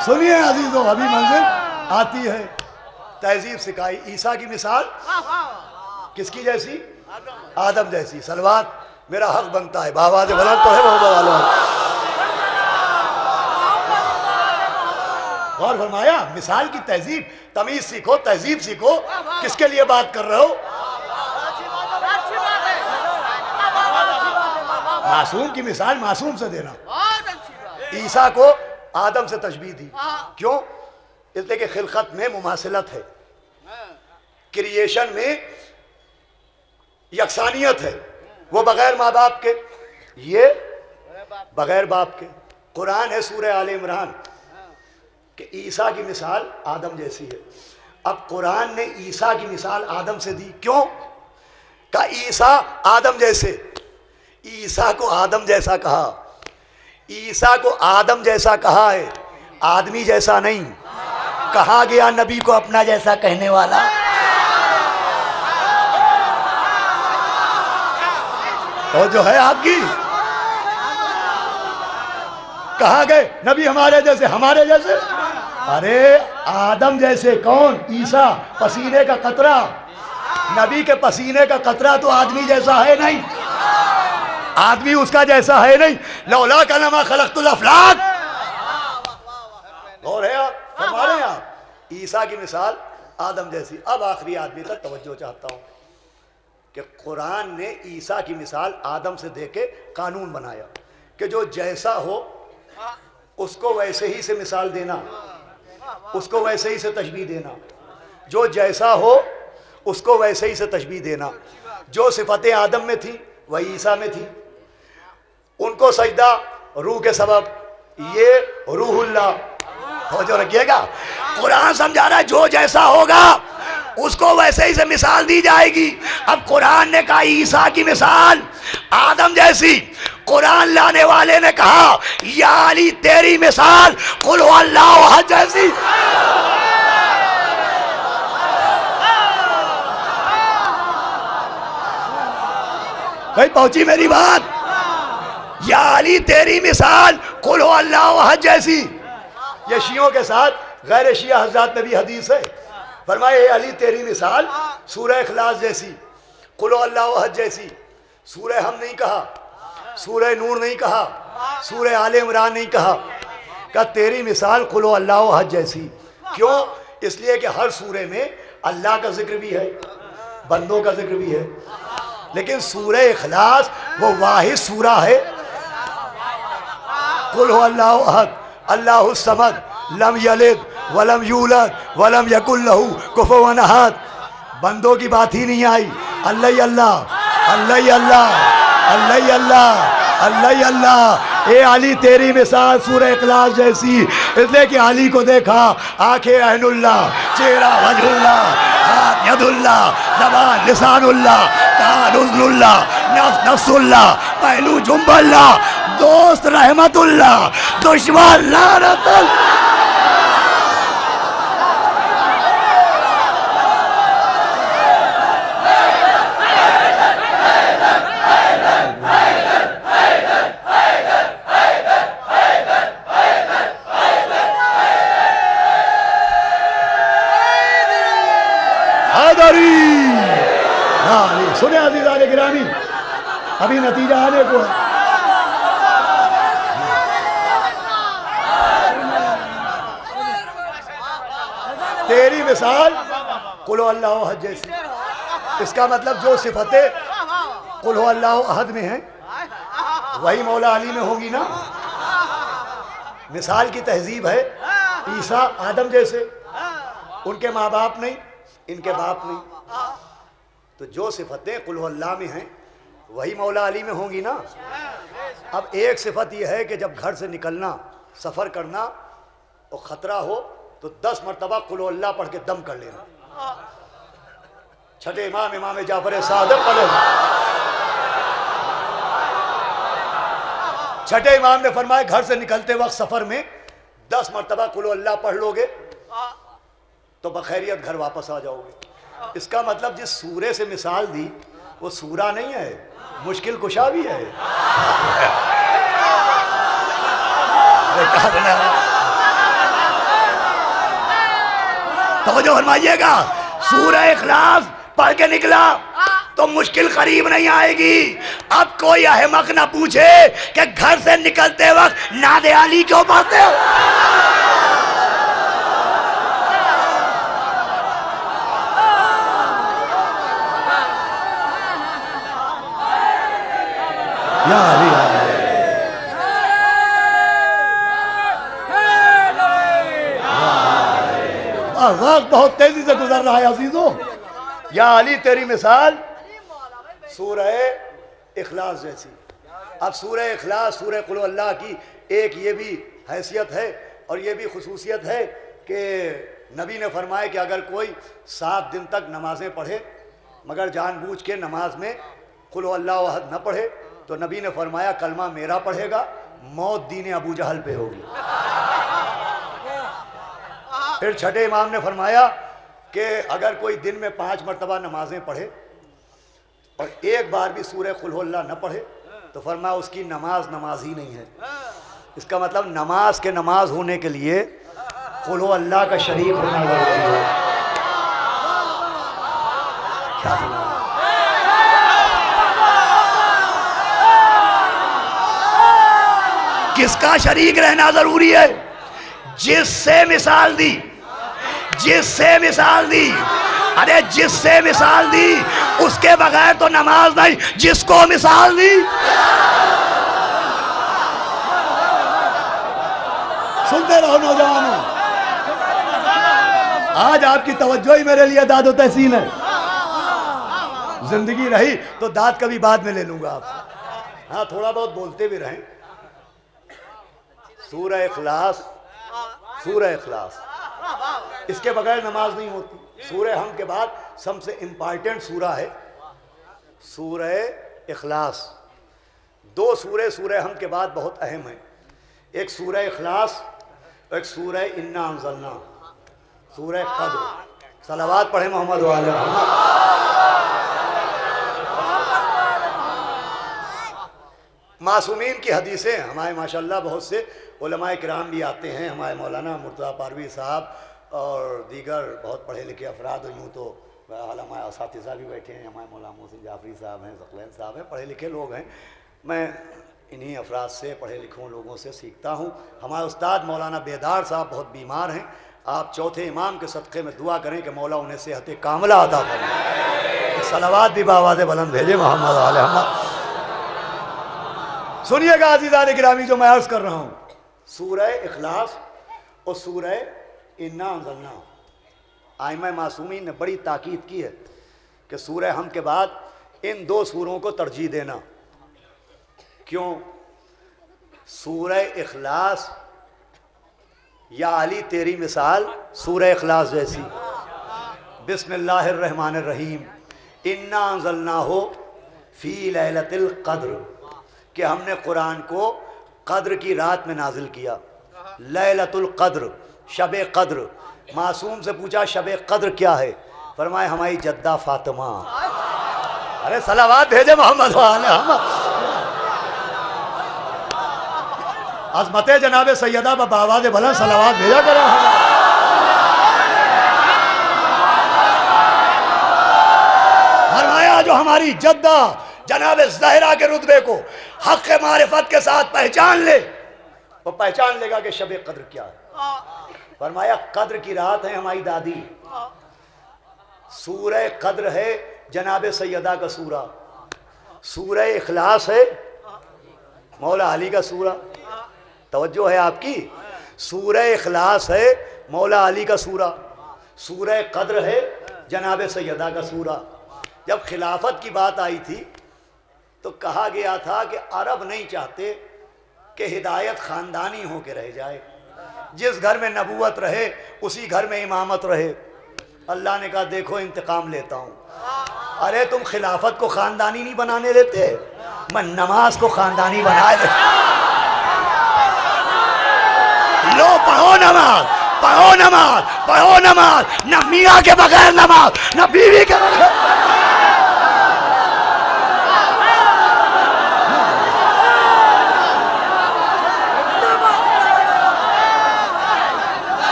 सुनिए अजीजों, अभी मंजिल आती है। तहजीब सिखाई, ईसा की मिसाल किसकी जैसी? आदम जैसी। सलवात मेरा हक बनता है, बाबा से बुलंद तो है बहुत वालों। और फरमाया मिसाल की तहजीब, तमीज सीखो, तहजीब सीखो। किसके लिए बात कर रहे हो? मासूम की मिसाल मासूम से देना। ईसा को आदम से तशबीह दी, क्यों? इसलिए कि खिलकत में मुमासिलत है, क्रिएशन में यकसानियत है। वो बगैर माँ बाप के, ये बगैर बाप के। कुरान है सूरह आले इमरान कि ईसा की मिसाल आदम जैसी है। अब कुरान ने ईसा की मिसाल आदम से दी, क्यों? का ईसा आदम जैसे। ईसा को आदम जैसा कहा, ईसा को आदम जैसा कहा है, आदमी जैसा नहीं। कहा गया नबी को अपना जैसा कहने वाला। तो जो है आपकी, कहा गए नबी हमारे जैसे, हमारे जैसे। अरे आदम जैसे कौन? ईसा, पसीने का कतरा। नबी के पसीने का कतरा तो आदमी जैसा है नहीं, आदमी उसका जैसा है नहीं। लौला का नमा खलक़तुल अफ़लाक। और है आप, फरमा रहे हैं आप, ईसा की मिसाल आदम जैसी। अब आखिरी आदमी तक तवज्जो चाहता हूं कि कुरान ने ईसा की मिसाल आदम से देके कानून बनाया कि जो जैसा हो उसको वैसे ही से मिसाल देना, उसको वैसे ही से तशबीह देना। जो जैसा हो उसको वैसे ही से तशबीह देना। जो सिफतें आदम में थी वही ईसा में थी। उनको सजदा रूह के सबब, ये रूहुल्लाह। हो जो रखिएगा, कुरान समझा रहा है जो जैसा होगा उसको वैसे ही से मिसाल दी जाएगी। अब कुरान ने कहा ईसा की मिसाल आदम जैसी। कुरान लाने वाले ने कहा या अली तेरी मिसाल कुल अल्लाह अहद जैसी। भाई पहुंची मेरी बात? या अली तेरी मिसाल कुल अल्लाह अहद जैसी। ये शियों के साथ गैर शिया हज़रात नबी हदीस है। फरमाए अली तेरी मिसाल सूरह इखलास जैसी, कुल अल्लाह अहद जैसी। सूरह हम नहीं कहा, सूरह नूर नहीं कहा, सूरह आले इमरान नहीं कहा, का तेरी मिसाल कुल अल्लाह अहद जैसी। क्यों? इसलिए कि हर सूरह में अल्लाह का जिक्र भी है, बंदों का जिक्र भी है। लेकिन सूरह इखलास वो वाहिद सूरा है। कुल अल्लाह अहद अल्लाहु समद लम यलिद वलम यूलद वलम यकुल लहू कुफुवन अहद। बंदों की बात ही नहीं आई। अल्लाह अल्लाह अल्लाह अल्लाह अल्लाह अल्लाह अल्लाह अल्लाह। ए अली तेरी मिसाल सूरह इखलास जैसी। इसलिए कि अली को देखा, आंखें ऐनुल्लाह, चेहरा वजहुल्लाह, हाथ यदुल्लाह, ज़बान लिसानुल्लाह, कान उज़्नुल्लाह, नफ्स नफ्सुल्लाह, पहलू जुम्बल्लाह, दोस्त रहमतुल्लाह, दुश्मन लानतुल्लाह। सुने अज़ीज़ान गिरामी, अभी नतीजा आने को है। तेरी मिसाल कुल अल्लाह अहद जैसी। इसका मतलब जो सिफतें कुल अल्लाह अहद में हैं वही मौला अली में होगी ना। मिसाल की तहजीब है। ईसा आदम जैसे, उनके माँ बाप नहीं, इनके बाप नहीं। तो जो सिफतें कुल अल्लाह में हैं वही मौला अली में होंगी ना। अब एक सिफत यह है कि जब घर से निकलना, सफ़र करना और ख़तरा हो तो 10 मरतबा कुल अल्लाह पढ़ के दम कर लेना। छठे इमाम जाफर सादिक छठे इमाम ने फरमाया घर से निकलते वक्त सफर में 10 मरतबा कुल अल्लाह पढ़ लोगे तो बखैरियत घर वापस आ जाओगे। इसका मतलब जिस सूरे से मिसाल दी वो सूरा नहीं है, मुश्किल कुशा भी है। तो फरमाइएगा सूरह इखलास पढ़ के निकला तो मुश्किल करीब नहीं आएगी। अब कोई अहमक ना पूछे कि घर से निकलते वक्त नादे अली क्यों पढ़ते हो। या अली, या अली। वक्त बहुत तेजी से गुजर रहा है अजीजों। या अली तेरी मिसाल सूरह इखलास जैसी। अब सूरह इखलास सूरह कुल अल्लाह की एक ये भी हैसियत है और ये भी खुसूसियत है कि नबी ने फरमाया कि अगर कोई 7 दिन तक नमाजें पढ़े मगर जानबूझ के नमाज में कुल अल्लाह अहद न पढ़े तो नबी ने फरमाया कलमा मेरा पढ़ेगा, मौत दीन अबू जहल पे होगी। फिर छठे इमाम ने फरमाया कि अगर कोई दिन में 5 मरतबा नमाजें पढ़े और एक बार भी सूरह कुल अल्लाह न पढ़े तो फरमाया उसकी नमाज ही नहीं है। इसका मतलब नमाज के नमाज होने के लिए कुल अल्लाह का शरीक होना जरूरी है। क्या किसका शरीक रहना जरूरी है? जिससे मिसाल दी, जिससे मिसाल दी, अरे जिससे मिसाल दी उसके बगैर तो नमाज नहीं। जिसको मिसाल दी, सुनते रहो नौजवानों, आज आपकी तवज्जो ही मेरे लिए दाद व तहसीन है। जिंदगी रही तो दाद कभी बाद में ले लूंगा आपसे। हाँ, थोड़ा बहुत बोलते भी रहें। सूरह इखलास, सूरह इखलास, इसके बगैर नमाज नहीं होती। सूरह हम के बाद सबसे इंपॉर्टेंट सूरा है सूरह इखलास। 2 सूरह सूरह हम के बाद बहुत अहम है। एक सूरह इखलास, एक सूरह इन्ना अंज़लना, सूरह क़द्र। सलावत पढ़े मोहम्मद वाले मोहम्मद। मासूमीन की हदीसें हमारे माशाल्लाह बहुत से उलमाए किराम भी आते हैं। हमारे मौलाना मुर्तज़ा पारवी साहब और दीगर बहुत पढ़े लिखे अफराद, यूँ तो हमारे असातिज़ा भी बैठे हैं। हमारे मौलाना मोहसिन जाफरी साहब हैं, ज़क़लैन साहब हैं, पढ़े लिखे लोग हैं। मैं इन्हीं अफराद से, पढ़े लिखों लोगों से सीखता हूँ। हमारे उस्ताद मौलाना बेदार साहब बहुत बीमार हैं। आप चौथे इमाम के सदक़े में दुआ करें कि मौला उन्हें सेहत कामिला अता फरमाए। सलावत भी बावाज़ बुलंद भेजे मोहम्मद वाले मोहम्मद। सुनिएगा अज़ीज़ान गिरामी जो मैं अर्ज़ कर रहा हूँ, सूरह इखलास और सूरह इन्ना अंज़लना। आइमा मासूमीन ने बड़ी ताकीद की है कि सूरह हम के बाद इन 2 सूरों को तरजीह देना। क्यों? सूरह इखलास या अली तेरी मिसाल सूरह इखलास जैसी। बिस्मिल्लाहिर्रहमानिर्रहीम, इन्ना अंज़लनाहु फ़ी लैलतिल क़द्र, कि हमने कुरान को कद्र की रात में नाजिल किया। लैलतुल क़द्र, शब क़द्र। मासूम से पूछा शब क़द्र क्या है? फरमाए हमारी जद्दा फातिमा। अरे सलावत भेजे मोहम्मद वाले अज़मत जनाब सैयदा बावाज़ बुलंद सलावत भेजा करें। फरमाया जो हमारी जद्दा जनाब ज़हरा के रुतबे को हक़ मारिफत के साथ पहचान ले वो पहचान लेगा कि शब क़द्र क्या है। फरमाया कद्र की रात है हमारी दादी। सूरह क़द्र है जनाब सैयदा का सूरा। सूरह इखलास है मौला अली का सूरा। तवज्जो है आपकी। सूरह इखलास है मौला अली का सूरा। सूरह क़द्र है जनाब सैयदा का सूरा। जब खिलाफत की बात आई थी तो कहा गया था कि अरब नहीं चाहते कि हिदायत ख़ानदानी हो के रह जाए। जिस घर में नबूवत रहे उसी घर में इमामत रहे। अल्लाह ने कहा देखो इंतकाम लेता हूँ। अरे तुम खिलाफत को ख़ानदानी नहीं बनाने देते, मैं नमाज को ख़ानदानी बना दे। लो पढ़ो नमाज, पढ़ो नमाज, पढ़ो नमाज, न मियाँ के बगैर नमाज, न बीवी के बगैर।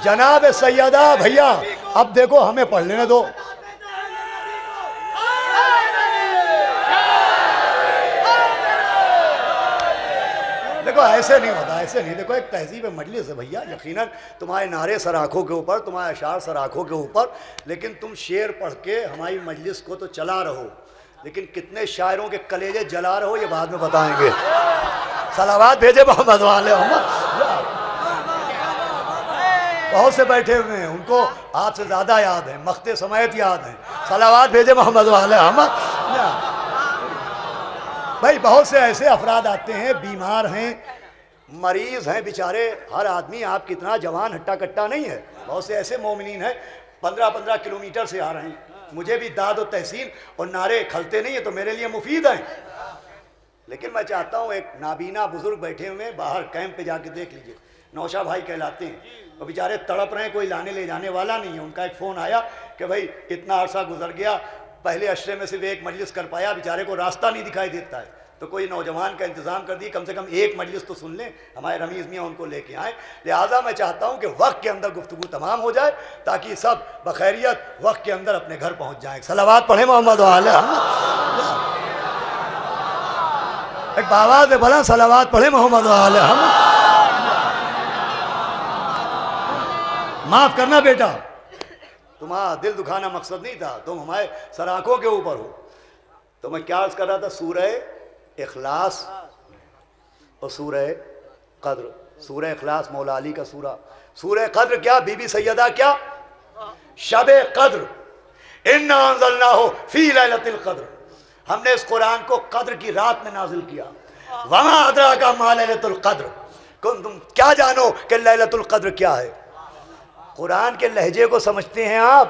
जनाब सैयदा भैया अब देखो हमें पढ़ लेने दो। देखो ऐसे नहीं होता, ऐसे नहीं। देखो एक तहजीब मजलिस है भैया, यकीनन तुम्हारे नारे सराखों के ऊपर, तुम्हारे अशार सराखों के ऊपर, लेकिन तुम शेर पढ़ के हमारी मजलिस को तो चला रहो, लेकिन कितने शायरों के कलेजे जला रहो ये बाद में बताएंगे। सलावात भेजे मोहम्मद वाले। बहुत से बैठे हुए हैं, उनको आपसे ज़्यादा याद है, मख्ते समेत याद है। सलावात भेजे मोहम्मद वाले हम। भाई बहुत से ऐसे अफराद आते हैं, बीमार हैं, मरीज़ हैं बेचारे। हर आदमी आप कितना जवान हट्टा कट्टा नहीं है। बहुत से ऐसे मोमिनीन हैं 15-15 किलोमीटर से आ रहे हैं। मुझे भी दाद और तहसीन और नारे खलते नहीं है तो मेरे लिए मुफीद हैं, लेकिन मैं चाहता हूँ एक नाबीना बुजुर्ग बैठे हुए बाहर कैंप पे जाके देख लीजिए, नौशा भाई कहलाते हैं, और बेचारे तड़प रहे हैं, कोई लाने ले जाने वाला नहीं है। उनका एक फ़ोन आया कि भाई इतना अरसा गुजर गया, पहले अशरे में सिर्फ एक मजलिस कर पाया, बेचारे को रास्ता नहीं दिखाई देता है, तो कोई नौजवान का इंतज़ाम कर दिए, कम से कम एक मजलिस तो सुन लें, हमारे रमीज़ मियाँ उनको लेके आए। लिहाजा मैं चाहता हूँ कि वक्त के अंदर गुफ्तगू तमाम हो जाए ताकि सब बखैरियत वक्त के अंदर अपने घर पहुँच जाए। सलावात पढ़े मोहम्मद वाले। एक बाबा से भला सलावात पढ़े मोहम्मद वाले। माफ करना बेटा, तुम्हारा दिल दुखाना मकसद नहीं था, तुम हमारे सराखों के ऊपर हो। तो मैं क्या अर्ज कर रहा था, सूरह इखलास और सूरह कद्र। सूरह इखलास मौला अली का सूरा, सूरह कद्र क्या, बीबी सैयदा क्या, शबे कद्र। इन्ना अंज़लनाहु फी लैलतिल कद्र, हमने इस कुरान को कद्र की रात में नाजिल किया। वमा अदराका मा लैलतुल कद्र, तुम क्या जानो कि लैलतुल कद्र क्या है। कुरान के लहजे को समझते हैं आप?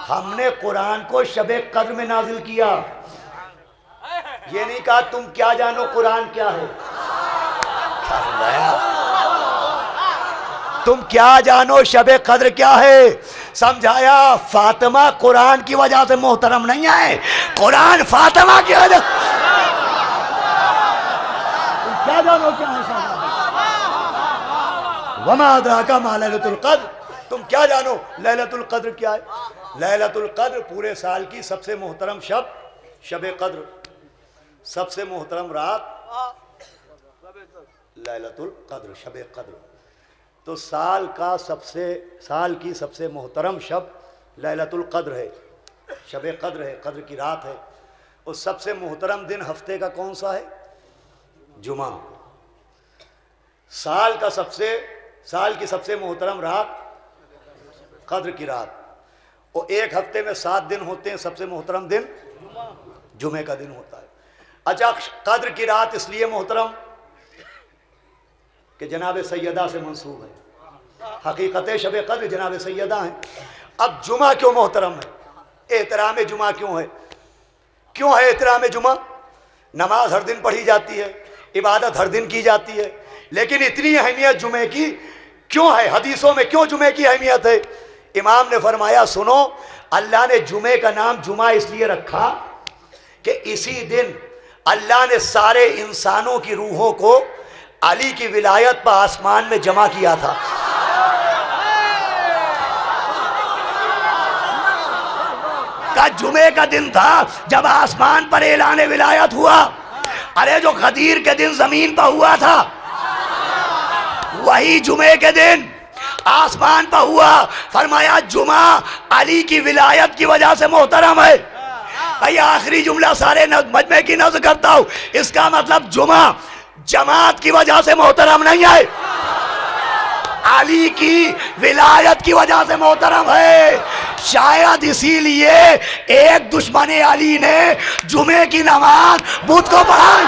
हमने कुरान को शबे कद्र में नाजिल किया, ये नहीं कहा तुम क्या जानो कुरान क्या है। तुम क्या जानो शबे कद्र क्या है, समझाया। फातिमा कुरान की वजह से मोहतरम नहीं है, कुरान फातिमा की वजह। तुम क्या जानो क्या है, वमा अदराका मा लैलतुल कद्र, तुम क्या जानो लैलतुल कद्र क्या है। लैलतुल कद्र पूरे साल की सबसे मोहतरम शब, शबे कद्र, सबसे मोहतरम रात लैलतुल कद्र, शबे कद्र। तो साल की सबसे मोहतरम शब लैलतुल कद्र है, शबे कद्र है, कद्र की रात है। और सबसे मोहतरम दिन हफ्ते का कौन सा है, जुमा। साल की सबसे मोहतरम रात कद्र की रात। और एक हफ्ते में 7 दिन होते हैं, सबसे मोहतरम दिन जुमे का दिन होता है। अच्छा, कद्र की रात इसलिए मोहतरम कि जनाब सैयदा से मंसूब है, हकीकत शब कद्र जनाब सैयदा है। अब जुमा क्यों मोहतरम है, एहतराम जुमा क्यों है, क्यों है एहतराम जुमा। नमाज हर दिन पढ़ी जाती है, इबादत हर दिन की जाती है, लेकिन इतनी अहमियत जुमे की क्यों है, हदीसों में क्यों जुमे की अहमियत है। इमाम ने फरमाया, सुनो, अल्लाह ने जुमे का नाम जुमा इसलिए रखा कि इसी दिन अल्लाह ने सारे इंसानों की रूहों को अली की विलायत पर आसमान में जमा किया था। का जुमे का दिन था जब आसमान पर ऐलान विलायत हुआ। अरे जो गदीर के दिन जमीन पर हुआ था, वही जुमे के दिन आसमान पर हुआ। फरमाया जुमा अली की विलायत की वजह से मोहतरम है। भाई आखिरी जुमला सारे मजमे की नज़र करता हूं, इसका मतलब जुमा जमात की वजह से मोहतरम नहीं है, अली की विलायत की वजह से मोहतरम है। शायद इसीलिए एक दुश्मन अली ने जुमे की नमाज बुध को पढ़ाई।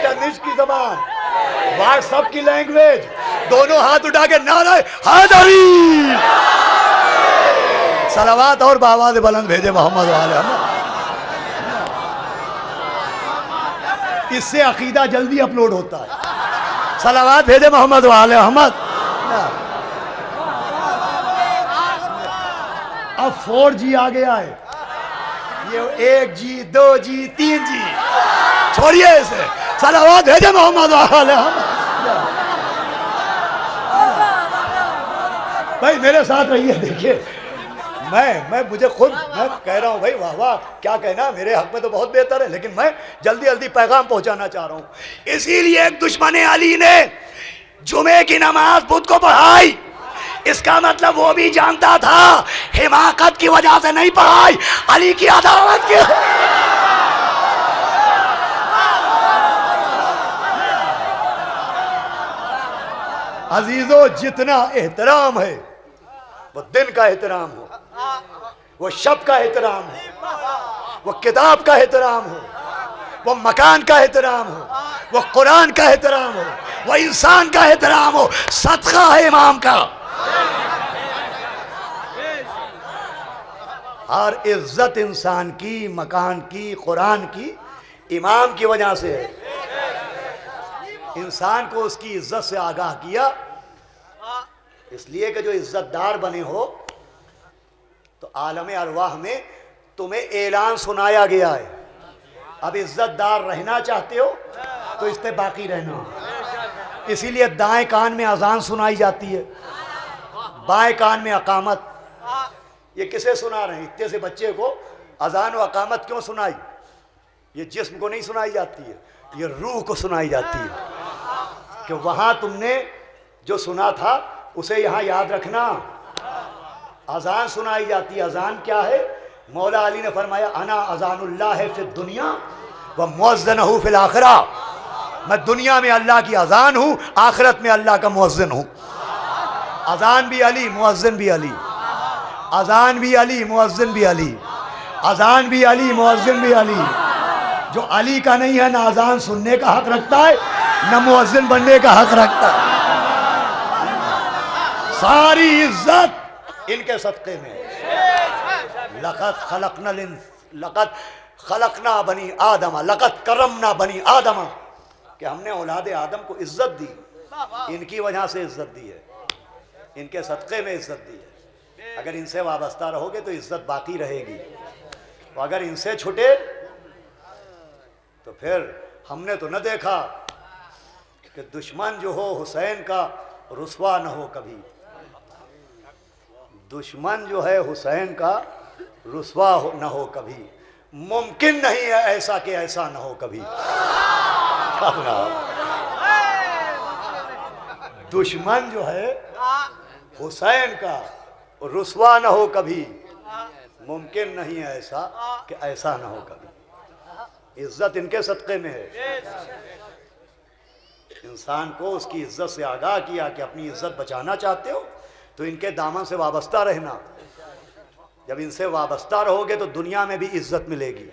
या निज की जबान, व्हाट्सएप की लैंग्वेज, दोनों हाथ उठा के नारा हैदरी, सलावत और बावाज़ बुलंद भेजे मोहम्मद वाले हम। इससे अकीदा जल्दी अपलोड होता है। सलावत भेजे मोहम्मद वाले अहमद। अब 4G आ गया है, ये 1G 2G 3G, छोड़िए इसे। सलावत भेजे मोहम्मद वाले अहमद। भाई मेरे साथ रहिए, देखिए मुझे खुद मैं कह रहा हूँ भाई, वाह वाह क्या कहना, मेरे हक में तो बहुत बेहतर है, लेकिन मैं जल्दी जल्दी पैगाम पहुंचाना चाह रहा हूँ। इसीलिए एक दुश्मन अली ने जुमे की नमाज बुध को पढ़ाई। इसका मतलब वो भी जानता था हिमाकत की वजह से नहीं पढ़ाई, अली की अदावत की। अजीजों, जितना एहतराम है वो दिन का एहतराम हो, वो शब का एहतराम हो, वो किताब का एहतराम हो, वो मकान का एहतराम हो, वो कुरान का एहतराम हो, वो इंसान का एहतराम हो, सदका है इमाम का। हर इज्जत इंसान की, मकान की, कुरान की इमाम की वजह से है। इंसान को उसकी इज्जत से आगाह किया इसलिए कि जो इज्जतदार बने हो तो आलम अरवाह में तुम्हें ऐलान सुनाया गया है। अब इज्जतदार रहना चाहते हो तो इस पे बाकी रहना। इसीलिए दाएं कान में अजान सुनाई जाती है, बाएं कान में अकामत। ये किसे सुना रहे हैं? इतने से बच्चे को अजान व अकामत क्यों सुनाई? ये जिस्म को नहीं सुनाई जाती है, ये रूह को सुनाई जाती है कि वहां तुमने जो सुना था उसे यहां याद रखना। अजान सुनाई जाती है। अजान क्या है? मौला अली ने फरमाया अना अजानुल्लाह फिद दुनिया व मुअज्जिनुहु फिल आखिरा। मैं दुनिया में अल्लाह की अजान हूं, आखिरत में अल्लाह का मुअज्जिन हूं। अजान भी अली, मुअज्जिन भी अली। अजान भी अली, मुअज्जिन भी अली। अजान भी अली, मुअज्जिन भी अली। जो अली का नहीं है ना अजान सुनने का हक रखता है न मुअज्जिन बनने का हक रखता है। सारी इज्जत इनके सदक़े में। लक़द खलक़ना बनी आदम, लक़द करमना बनी आदम, कि हमने औलाद आदम को इज्जत दी। इनकी वजह से इज्जत दी है, इनके सदक़े में इज्जत दी है। अगर इनसे वाबस्ता रहोगे तो इज्जत बाकी रहेगी, और अगर इनसे छुटे तो फिर हमने तो न देखा कि दुश्मन जो हो हुसैन का रुसवा न हो कभी। दुश्मन जो है हुसैन का रुसवा न हो कभी। मुमकिन नहीं है ऐसा कि ऐसा न हो कभी। दुश्मन जो है हुसैन का रुसवा न हो कभी। मुमकिन नहीं है ऐसा कि ऐसा न हो कभी। इज्जत इनके सदक़े में है। इंसान को उसकी इज्जत से आगाह किया कि अपनी इज्जत बचाना चाहते हो तो इनके दामन से वाबस्ता रहना। जब इनसे वाबस्ता रहोगे तो दुनिया में भी इज्जत मिलेगी।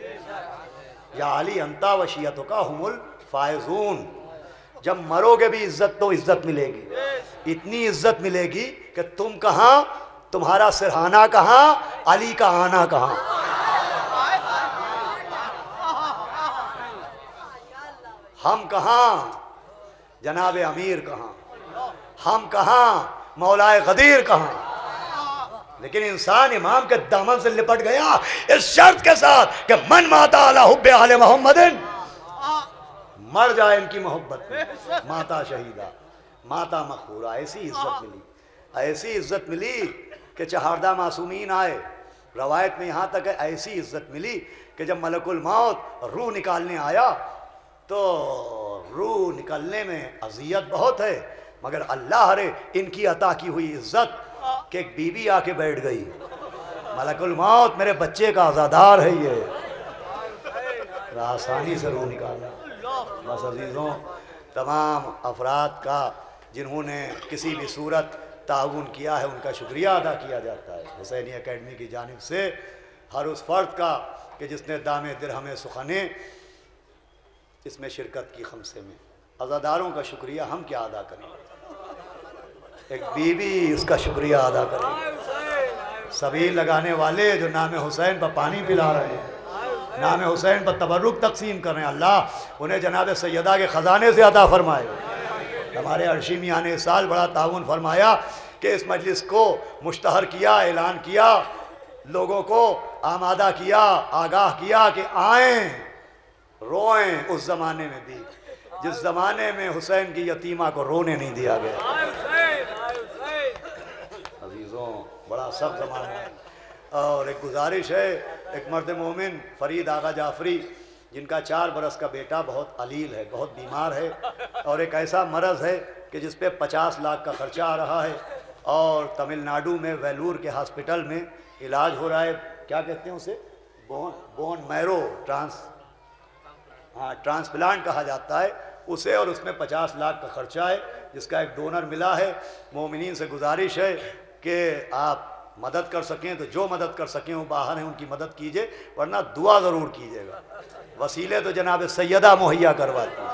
या अली अंता वशियत का हुमुल फायजून। जब मरोगे भी इज्जत तो इज्जत मिलेगी। इतनी इज्जत मिलेगी कि तुम कहाँ, तुम्हारा सिरहाना कहाँ, अली का आना कहाँ। हम कहाँ, जनाब अमीर कहाँ, हम कहाँ, मौलाए गदीर कहाँ। लेकिन इंसान इमाम के दामन से लिपट गया इस शर्त के साथ कि मन माता अला हुब्बे आले मोहम्मदिन, मर जाए इनकी मोहब्बत में। माता शहीदा, माता मखबूरा। ऐसी इज्जत मिली, ऐसी इज्जत मिली कि चहारदा मासूमीन आए। रवायत में यहाँ तक है ऐसी इज्जत मिली कि जब मलकुल मौत रूह निकालने आया तो रूह निकलने में अजियत बहुत है, मगर अल्लाह रे इनकी अता की हुई इज्जत कि एक बीबी आके बैठ गई। मलकुल मौत मेरे बच्चे का आज़ादार है, ये आसानी से रूह निकाला। बस अजीज़ों, तमाम अफराद का जिन्होंने किसी भी सूरत ताउन किया है उनका शुक्रिया अदा किया जाता है हुसैनी एकेडमी की जानिब से। हर उस फ़र्द का कि जिसने दामे दिरहमे सुखने इसमें शिरकत की खमसे में। अज़ादारों का शुक्रिया हम क्या अदा करें, एक बीवी इसका शुक्रिया अदा करें। सभी लगाने वाले जो नाम हुसैन पर पानी पिला रहे हैं, नाम हुसैन पर तबर्रुक तकसीम कर रहे हैं, अल्लाह उन्हें जनाब सैयदा के ख़जाने से अता फरमाए। हमारे अर्शी मियाँ ने इस साल बड़ा ताउन फरमाया कि इस मजलिस को मुश्तहर किया, ऐलान किया, लोगों को आमादा किया, आगाह किया कि आएँ रोएं उस ज़माने में भी जिस ज़माने में हुसैन की यतीमा को रोने नहीं दिया गया। अजीज़ों, बड़ा सख्त ज़माना है। और एक गुजारिश है, एक मर्द मोमिन फरीद आगा जाफरी जिनका 4 बरस का बेटा बहुत अलील है, बहुत बीमार है और एक ऐसा मरज़ है कि जिस पे 50 लाख का खर्चा आ रहा है और तमिलनाडु में वेलूर के हॉस्पिटल में इलाज हो रहा है। क्या कहते हैं उसे, बोन मैरो ट्रांसप्लांट कहा जाता है उसे, और उसमें 50 लाख का खर्चा है जिसका एक डोनर मिला है। मोमिनीन से गुजारिश है कि आप मदद कर सकें तो जो मदद कर सकें, वो बाहर हैं उनकी मदद कीजिए, वरना दुआ ज़रूर कीजिएगा। वसीले तो जनाब सैयदा मुहैया करवाती हैं,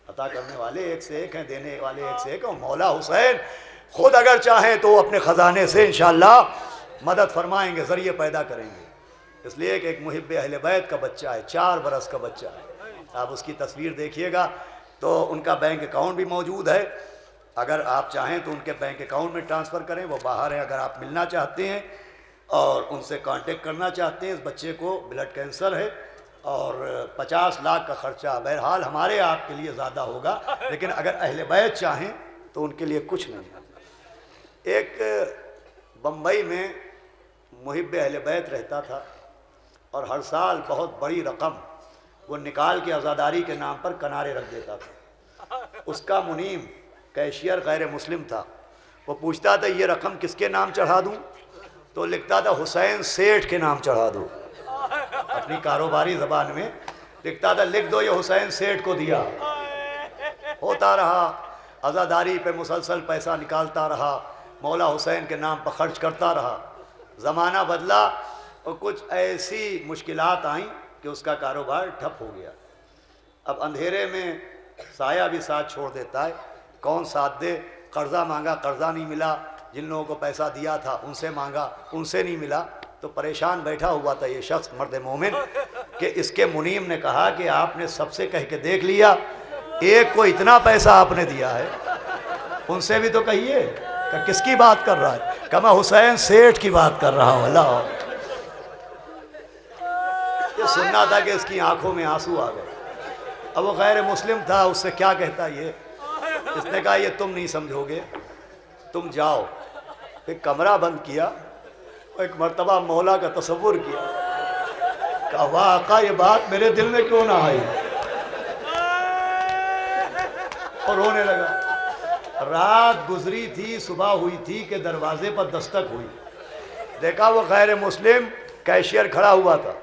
अता करने वाले एक से एक हैं, देने वाले एक से एक हैं। मौला हुसैन खुद अगर चाहें तो अपने ख़जाने से इंशाअल्लाह मदद फरमाएंगे, ज़रिए पैदा करेंगे। इसलिए कि एक मुहिब्बे अहले बैत का बच्चा है, 4 बरस का बच्चा है। आप उसकी तस्वीर देखिएगा तो उनका बैंक अकाउंट भी मौजूद है, अगर आप चाहें तो उनके बैंक अकाउंट में ट्रांसफ़र करें। वो बाहर हैं, अगर आप मिलना चाहते हैं और उनसे कांटेक्ट करना चाहते हैं। इस बच्चे को ब्लड कैंसर है और 50 लाख का ख़र्चा बहरहाल हमारे आपके लिए ज़्यादा होगा, लेकिन अगर अहले बैत चाहें तो उनके लिए कुछ नहीं है। एक बम्बई में मुहिब्बे अहले बैत रहता था और हर साल बहुत बड़ी रकम वो निकाल के आज़ादारी के नाम पर किनारे रख देता था। उसका मुनीम कैशियर गैर मुस्लिम था। वो पूछता था ये रकम किसके नाम चढ़ा दूं, तो लिखता था हुसैन सेठ के नाम चढ़ा दो। अपनी कारोबारी ज़बान में लिखता था लिख दो ये हुसैन सेठ को दिया। होता रहा, आज़ादारी पे मुसलसल पैसा निकालता रहा, मौला हुसैन के नाम पर खर्च करता रहा। ज़माना बदला और कुछ ऐसी मुश्किलात आईं कि उसका कारोबार ठप हो गया। अब अंधेरे में साया भी साथ छोड़ देता है, कौन साथ दे। कर्ज़ा मांगा, कर्ज़ा नहीं मिला। जिन लोगों को पैसा दिया था उनसे मांगा, उनसे नहीं मिला। तो परेशान बैठा हुआ था ये शख्स मर्द मोमिन कि इसके मुनीम ने कहा कि आपने सबसे कह के देख लिया, एक को इतना पैसा आपने दिया है, उनसे भी तो कहिए। कि किसकी बात कर रहा है? कि मैं हुसैन सेठ की बात कर रहा हूँ। अल्लाह, ये सुनना था कि इसकी आंखों में आंसू आ गए। अब वो गैर मुस्लिम था, उससे क्या कहता ये? इसने कहा ये तुम नहीं समझोगे, तुम जाओ। एक कमरा बंद किया, एक मर्तबा मौला का तसव्वुर किया, कहा वाह आका ये बात मेरे दिल में क्यों ना आई, और रोने लगा। रात गुजरी थी, सुबह हुई थी कि दरवाजे पर दस्तक हुई। देखा वो गैर मुस्लिम कैशियर खड़ा हुआ था।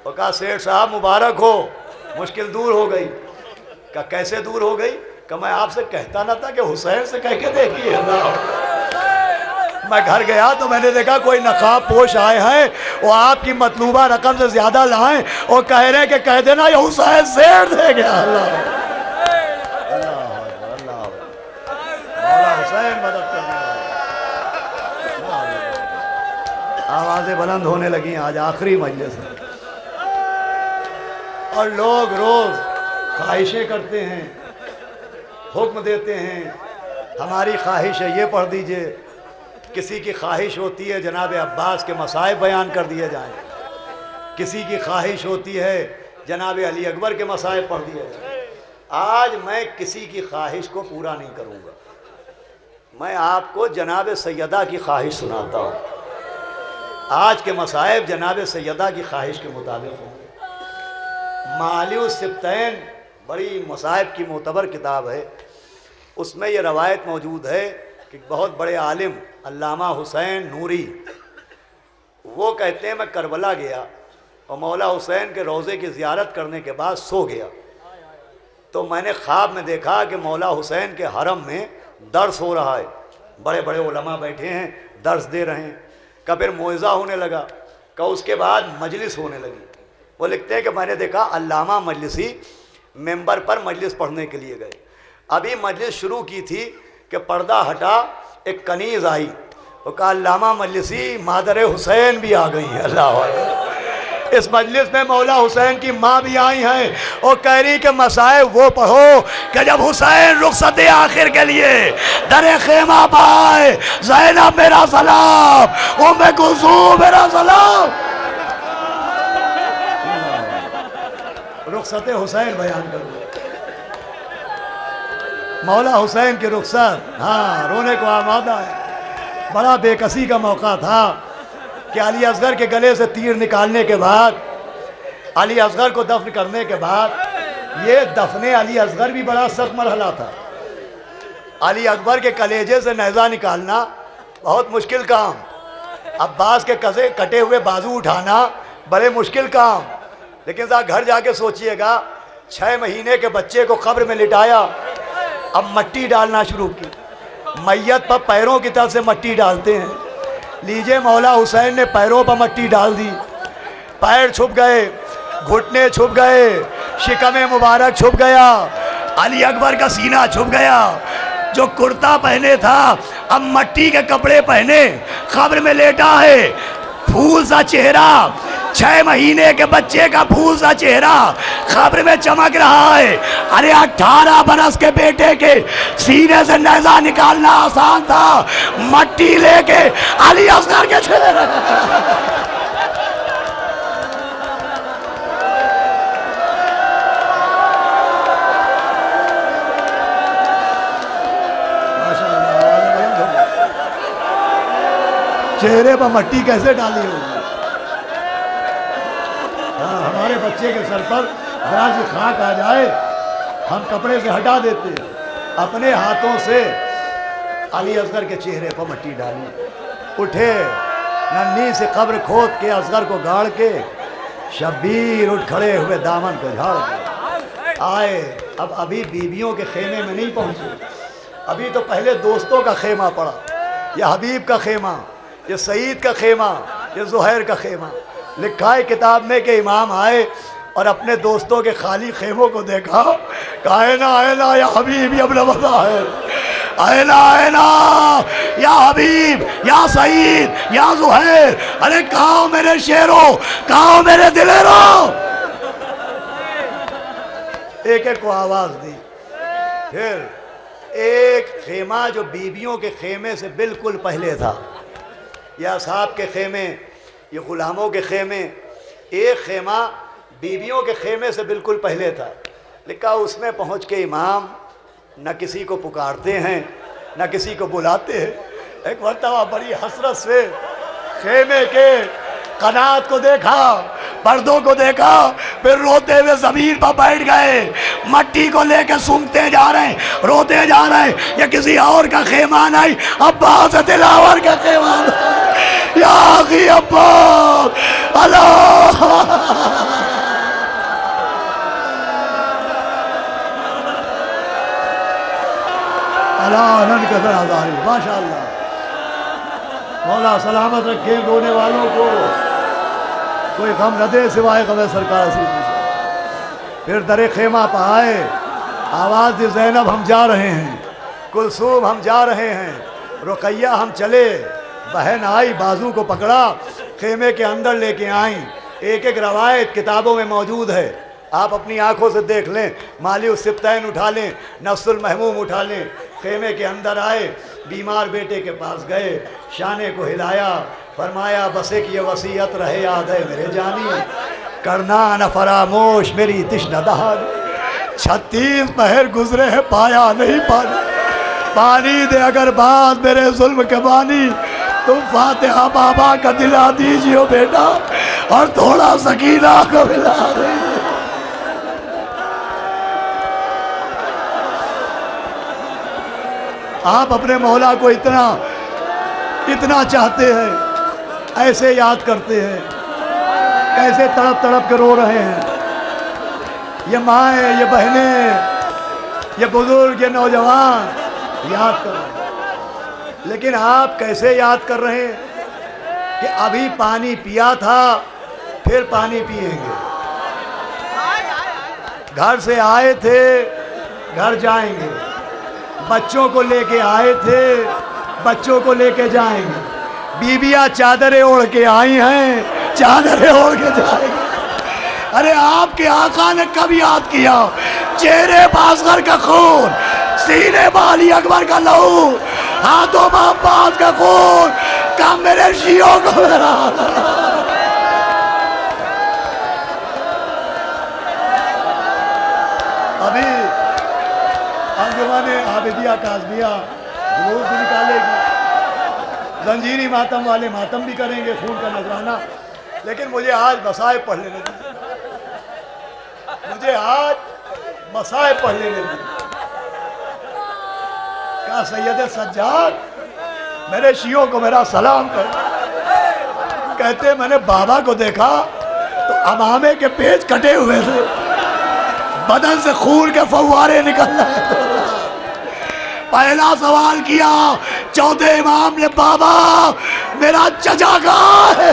और कहा सेठ साहब मुबारक हो, मुश्किल दूर हो गई। कहा कैसे दूर हो गई? कि मैं आपसे कहता ना था कि हुसैन से कह के देखिए ना। मैं घर गया तो मैंने देखा कोई नकाब पोश आए हैं, वो आपकी मतलूबा रकम से ज्यादा लाएं और कह रहे हैं कि कह देना ये हुसैन सेठ दे गया। अल्लाह हुसैन मदद करने वाले। आवाजें बुलंद होने लगी आज आखिरी मजलिस है और लोग रोज ख्वाहिशें करते हैं, हुक्म देते हैं। हमारी ख्वाहिश है ये पढ़ दीजिए, किसी की ख्वाहिश होती है जनाब अब्बास के मसाइब बयान कर दिए जाएं, किसी की ख्वाहिश होती है जनाब अली अकबर के मसाइब पढ़ दिए जाएं। आज मैं किसी की ख्वाहिश को पूरा नहीं करूँगा, मैं आपको जनाब सैयदा की ख्वाहिश सुनाता हूँ। आज के मसाइब जनाब सैयदा की ख्वाहिश के मुताबिक होंगे। मालिउस्सिब्तैन बड़ी मसाइब की मोतबर किताब है, उसमें ये रवायत मौजूद है कि बहुत बड़े आलिम अल्लामा हुसैन नूरी वो कहते हैं मैं करबला गया और मौला हुसैन के रोज़े की ज़ियारत करने के बाद सो गया, तो मैंने ख्वाब में देखा कि मौला हुसैन के हरम में दर्स हो रहा है, बड़े बड़े उलमा बैठे हैं दर्स दे रहे हैं। का फिर मोइज़ा होने लगा, का उसके बाद मजलिस होने लगी। वो लिखते हैं कि मैंने देखा अल्लामा मजलिसी मेंबर पर मजलिस पढ़ने के लिए गए। अभी मजलिस शुरू की थी कि पर्दा हटा, एक कनीज आई, वो कहा अल्लामा मजलिसी मादर हुसैन भी आ गई है। अल्लाह अकबर। इस मजलिस में मौला हुसैन की माँ भी आई हैं और कह रही कि मसाए वो पढ़ो कि जब हुसैन रुखसत आखिर के लिए दरे खेमा पाए, ज़ैनब मेरा सलाम, उम्मे कुलसूम मेरा सलाम। रुखसत हुसैन बयान करो, मौला हुसैन की रुखसत, हाँ रोने को आमादा है। बड़ा बेकसी का मौका था कि अली असगर के गले से तीर निकालने के बाद, अली असगर को दफन करने के बाद, ये दफने अली असगर भी बड़ा सख्त मरहला था। अली अकबर के कलेजे से नेज़ा निकालना बहुत मुश्किल काम, अब्बास के कटे हुए बाजू उठाना बड़े मुश्किल काम। लेकिन साहब घर जाके सोचिएगा, 6 महीने के बच्चे को कब्र में लिटाया, अब मट्टी डालना शुरू की, मैयत पर पैरों की तरफ से मट्टी डालते हैं। लीजिए मौला हुसैन ने पैरों पर मट्टी डाल दी, पैर छुप गए, घुटने छुप गए, शिकमे मुबारक छुप गया, अली अकबर का सीना छुप गया। जो कुर्ता पहने था अब मट्टी के कपड़े पहने, कब्र में लेटा है, फूल सा चेहरा, 6 महीने के बच्चे का फूल सा चेहरा कब्र में चमक रहा है। अरे 18 बरस के बेटे के सीने से नेज़ा निकालना आसान था, मट्टी लेके अली असगर के चेहरे। चेहरे पर मट्टी कैसे डाली होगी? हाँ, हमारे बच्चे के सर पर जरा सी खाक आ जाए, हम कपड़े से हटा देते, अपने हाथों से अली असगर के चेहरे पर मट्टी डाली। उठे, नन्ही से कब्र खोद के असगर को गाड़ के, शब्बीर उठ खड़े हुए दामन को झाड़ के आए। अब अभी बीवियों के खेमे में नहीं पहुंचे, अभी तो पहले दोस्तों का खेमा पड़ा, ये हबीब का खेमा, ये सईद का खेमा, ये ज़ुहैर का खेमा। लिखा है किताब में कि इमाम आए और अपने दोस्तों के खाली खेमों को देखा, आए ना या हबीब या आए ना या हबीब या सईद या ज़ुहैर, अरे कहाँ मेरे शेरों, कहाँ मेरे दिलेरों। एक एक को आवाज़ दी। फिर एक खेमा जो बीबियों के खेमे से बिल्कुल पहले था, या असहाब के खेमे, ये ग़ुलामों के खेमे, एक खेमा बीवियों के खेमे से बिल्कुल पहले था। लिखा उसमें पहुंच के इमाम न किसी को पुकारते हैं न किसी को बुलाते हैं। एक मरतबा बड़ी हसरत से खेमे के कनात को देखा, पर्दों को देखा, फिर रोते हुए ज़मीन पर बैठ गए, मट्टी को लेकर सूंघते जा रहे हैं, रोते जा रहे हैं। ये किसी और का खेमा नहीं, अब्बास दिलावर का खेमा। या अखी अब्बास, अल्लाह माशाअल्लाह, मौला सलामत रखे रोने वालों को, कोई गम न दे सिवाय गम सरकार से। फिर दरे खेमा पर आए, आवाज़ दी ज़ैनब हम जा रहे हैं, कुलसूम हम जा रहे हैं, रुकैया हम चले। बहन आई, बाजू को पकड़ा, खेमे के अंदर लेके आई। एक एक रवायत किताबों में मौजूद है, आप अपनी आंखों से देख लें। माली सिब्तैन उठा लें, नफ्सुल महमूम उठा लें। खेमे के अंदर आए, बीमार बेटे के पास गए, शाने को हिलाया, फरमाया बस एक ये वसीयत रहे याद है मेरे जानी, करना न फरामोश मेरी तिश्न दहाड़। 36 पहर गुजरे हैं पाया नहीं पानी, पानी दे अगर बात मेरे जुल्म के बानी। तुम फातिहा बाबा का दिला दीजिए बेटा, और थोड़ा सकीना को मिला दीजिए। आप अपने मौला को इतना इतना चाहते हैं, ऐसे याद करते हैं, कैसे तड़प तड़प के रो रहे हैं। ये माएँ, ये बहनें, ये बुजुर्ग, ये नौजवान याद कर रहे हैं। लेकिन आप कैसे याद कर रहे हैं कि अभी पानी पिया था, फिर पानी पिएंगे, घर से आए थे, घर जाएंगे, बच्चों को लेके आए थे, बच्चों को लेके जाएंगे, बीबियां चादरें ओढ़ के आई हैं, चादरें ओढ़ के जाएंगे। अरे आपके आका ने कब याद किया? चेहरे बासगर का खून, सीने बाली अकबर का लहू, हाथों में अब्बास का खून, कब मेरे शियों को मेरा। अभी अंजुमन आबिदिया काज़मिया जुलूस भी निकालेगी, जंजीरी मातम वाले मातम भी करेंगे, खून का नजराना। लेकिन मुझे आज मसाइब पढ़ लेने दीजिए, मुझे आज मसाइब पढ़ लेने दीजिए। क्या सैयद सज्जाद मेरे शियों को मेरा सलाम कर। कहते मैंने बाबा को देखा तो अमामे के पेच कटे हुए थे, बदन से खून के फव्वारे निकल रहे थे। पहला सवाल किया चौथे इमाम ने, बाबा मेरा चचा कहाँ है?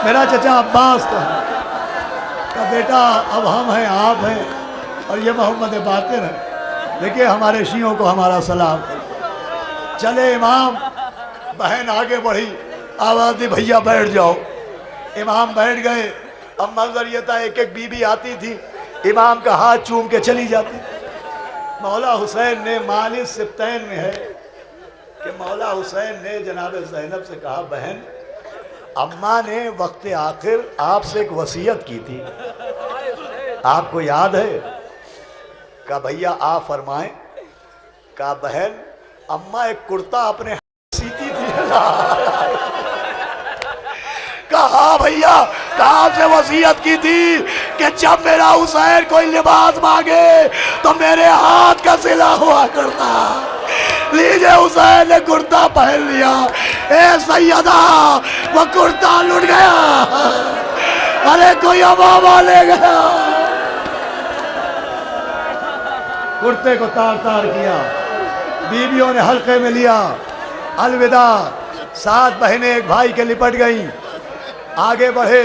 मेरा चचा अब्बास का बेटा, अब हम हैं, आप हैं, और ये मोहम्मद बाक़िर है। देखिए हमारे शियों को हमारा सलाम। चले इमाम, बहन आगे बढ़ी, आवाज़ दी भैया बैठ जाओ। इमाम बैठ गए। अब मंजर ये था, एक एक बीबी आती थी, इमाम का हाथ चूम के चली जाती। मौला हुसैन ने, मालिक सिब्तैन में है कि मौला हुसैन ने जनाब ज़ैनब से कहा, बहन अम्मा ने वक्त आखिर आपसे एक वसीयत की थी, आपको याद है? कहा भैया आप फरमाएं। कहा बहन अम्मा एक कुर्ता अपने सीती थी। कहा भैया, कहा आपसे वसीयत की थी कि जब मेरा हुसैन कोई लिबास मांगे तो मेरे हाथ का सिला हुआ करता। लीजिए हुसैन ने कुर्ता पहन लिया। ए सैयदा, वो कुर्ता लुट गया। अरे कोई अमामा ले गया। कुर्ते को तार तार किया, बीवियों ने हल्के में लिया, अलविदा। 7 बहनें एक भाई के लिपट गईं। आगे बढ़े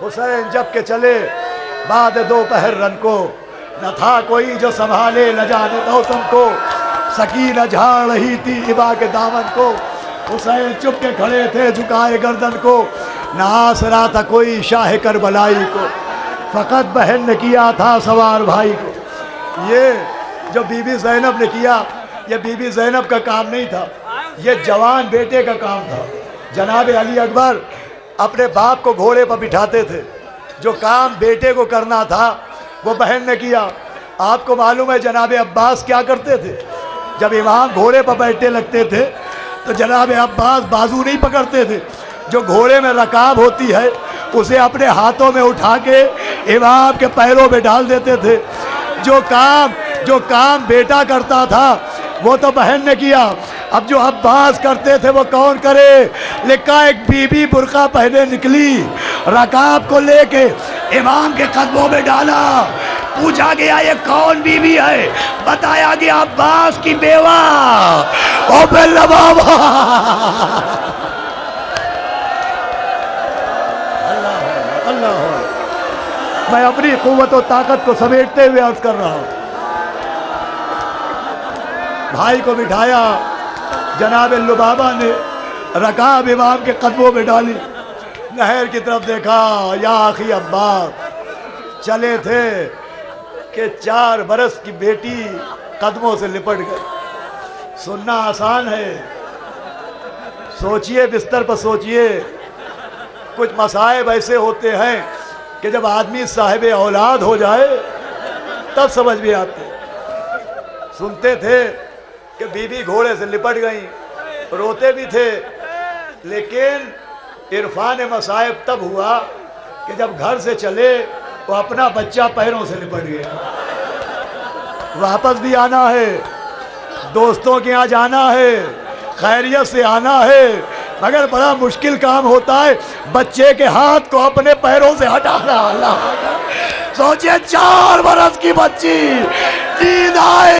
हुसैन जब के चले, बाद दोपहर रन को न था कोई जो संभाले, न जाने मौसम को सकीना झाड़ रही थी हिबा के दामन को। हुसैन चुप के खड़े थे झुकाए गर्दन को, न आस रहा था कोई शाह करबलाई को, फकत बहन ने किया था सवार भाई को। ये जो बीबी ज़ैनब ने किया, ये बीबी ज़ैनब का काम नहीं था, ये जवान बेटे का काम था। जनाब अली अकबर अपने बाप को घोड़े पर बिठाते थे, जो काम बेटे को करना था वो बहन ने किया। आपको मालूम है जनाब अब्बास क्या करते थे? जब इमाम घोड़े पर बैठने लगते थे तो जनाब अब्बास बाजू नहीं पकड़ते थे, जो घोड़े में रकाब होती है उसे अपने हाथों में उठा के इमाम के पैरों में डाल देते थे। जो काम बेटा करता था वो तो बहन ने किया। अब जो अब्बास करते थे वो कौन करे? लिखा एक बीबी बुर्का पहने निकली, रकाब को लेके इमाम के कदमों में डाला। पूछा गया ये कौन बीबी है? बताया गया अब्बास की बेवा। ओ बेल्ला बाबा, अल्लाह, मैं अपनी कुव्वत और ताकत को समेटते हुए अर्ज कर रहा हूँ। भाई को बिठाया, जनाब लुबाबा ने रकाब इमाम के कदमों में डाली, नहर की तरफ देखा। या आखी अब्बास चले थे कि 4 बरस की बेटी कदमों से लिपट गई। सुनना आसान है, सोचिए, बिस्तर पर सोचिए। कुछ मसाइब ऐसे होते हैं कि जब आदमी साहिब औलाद हो जाए तब समझ में आते। सुनते थे कि बीबी घोड़े से लिपट गई, रोते भी थे, लेकिन इरफान मसाइब तब हुआ कि जब घर से चले तो अपना बच्चा पैरों से लिपट गया। वापस भी आना है, दोस्तों के यहाँ जाना है, खैरियत से आना है, मगर बड़ा मुश्किल काम होता है बच्चे के हाथ को अपने पैरों से हटाना। अल्लाह, सोचिए 4 बरस की बच्ची नींद आए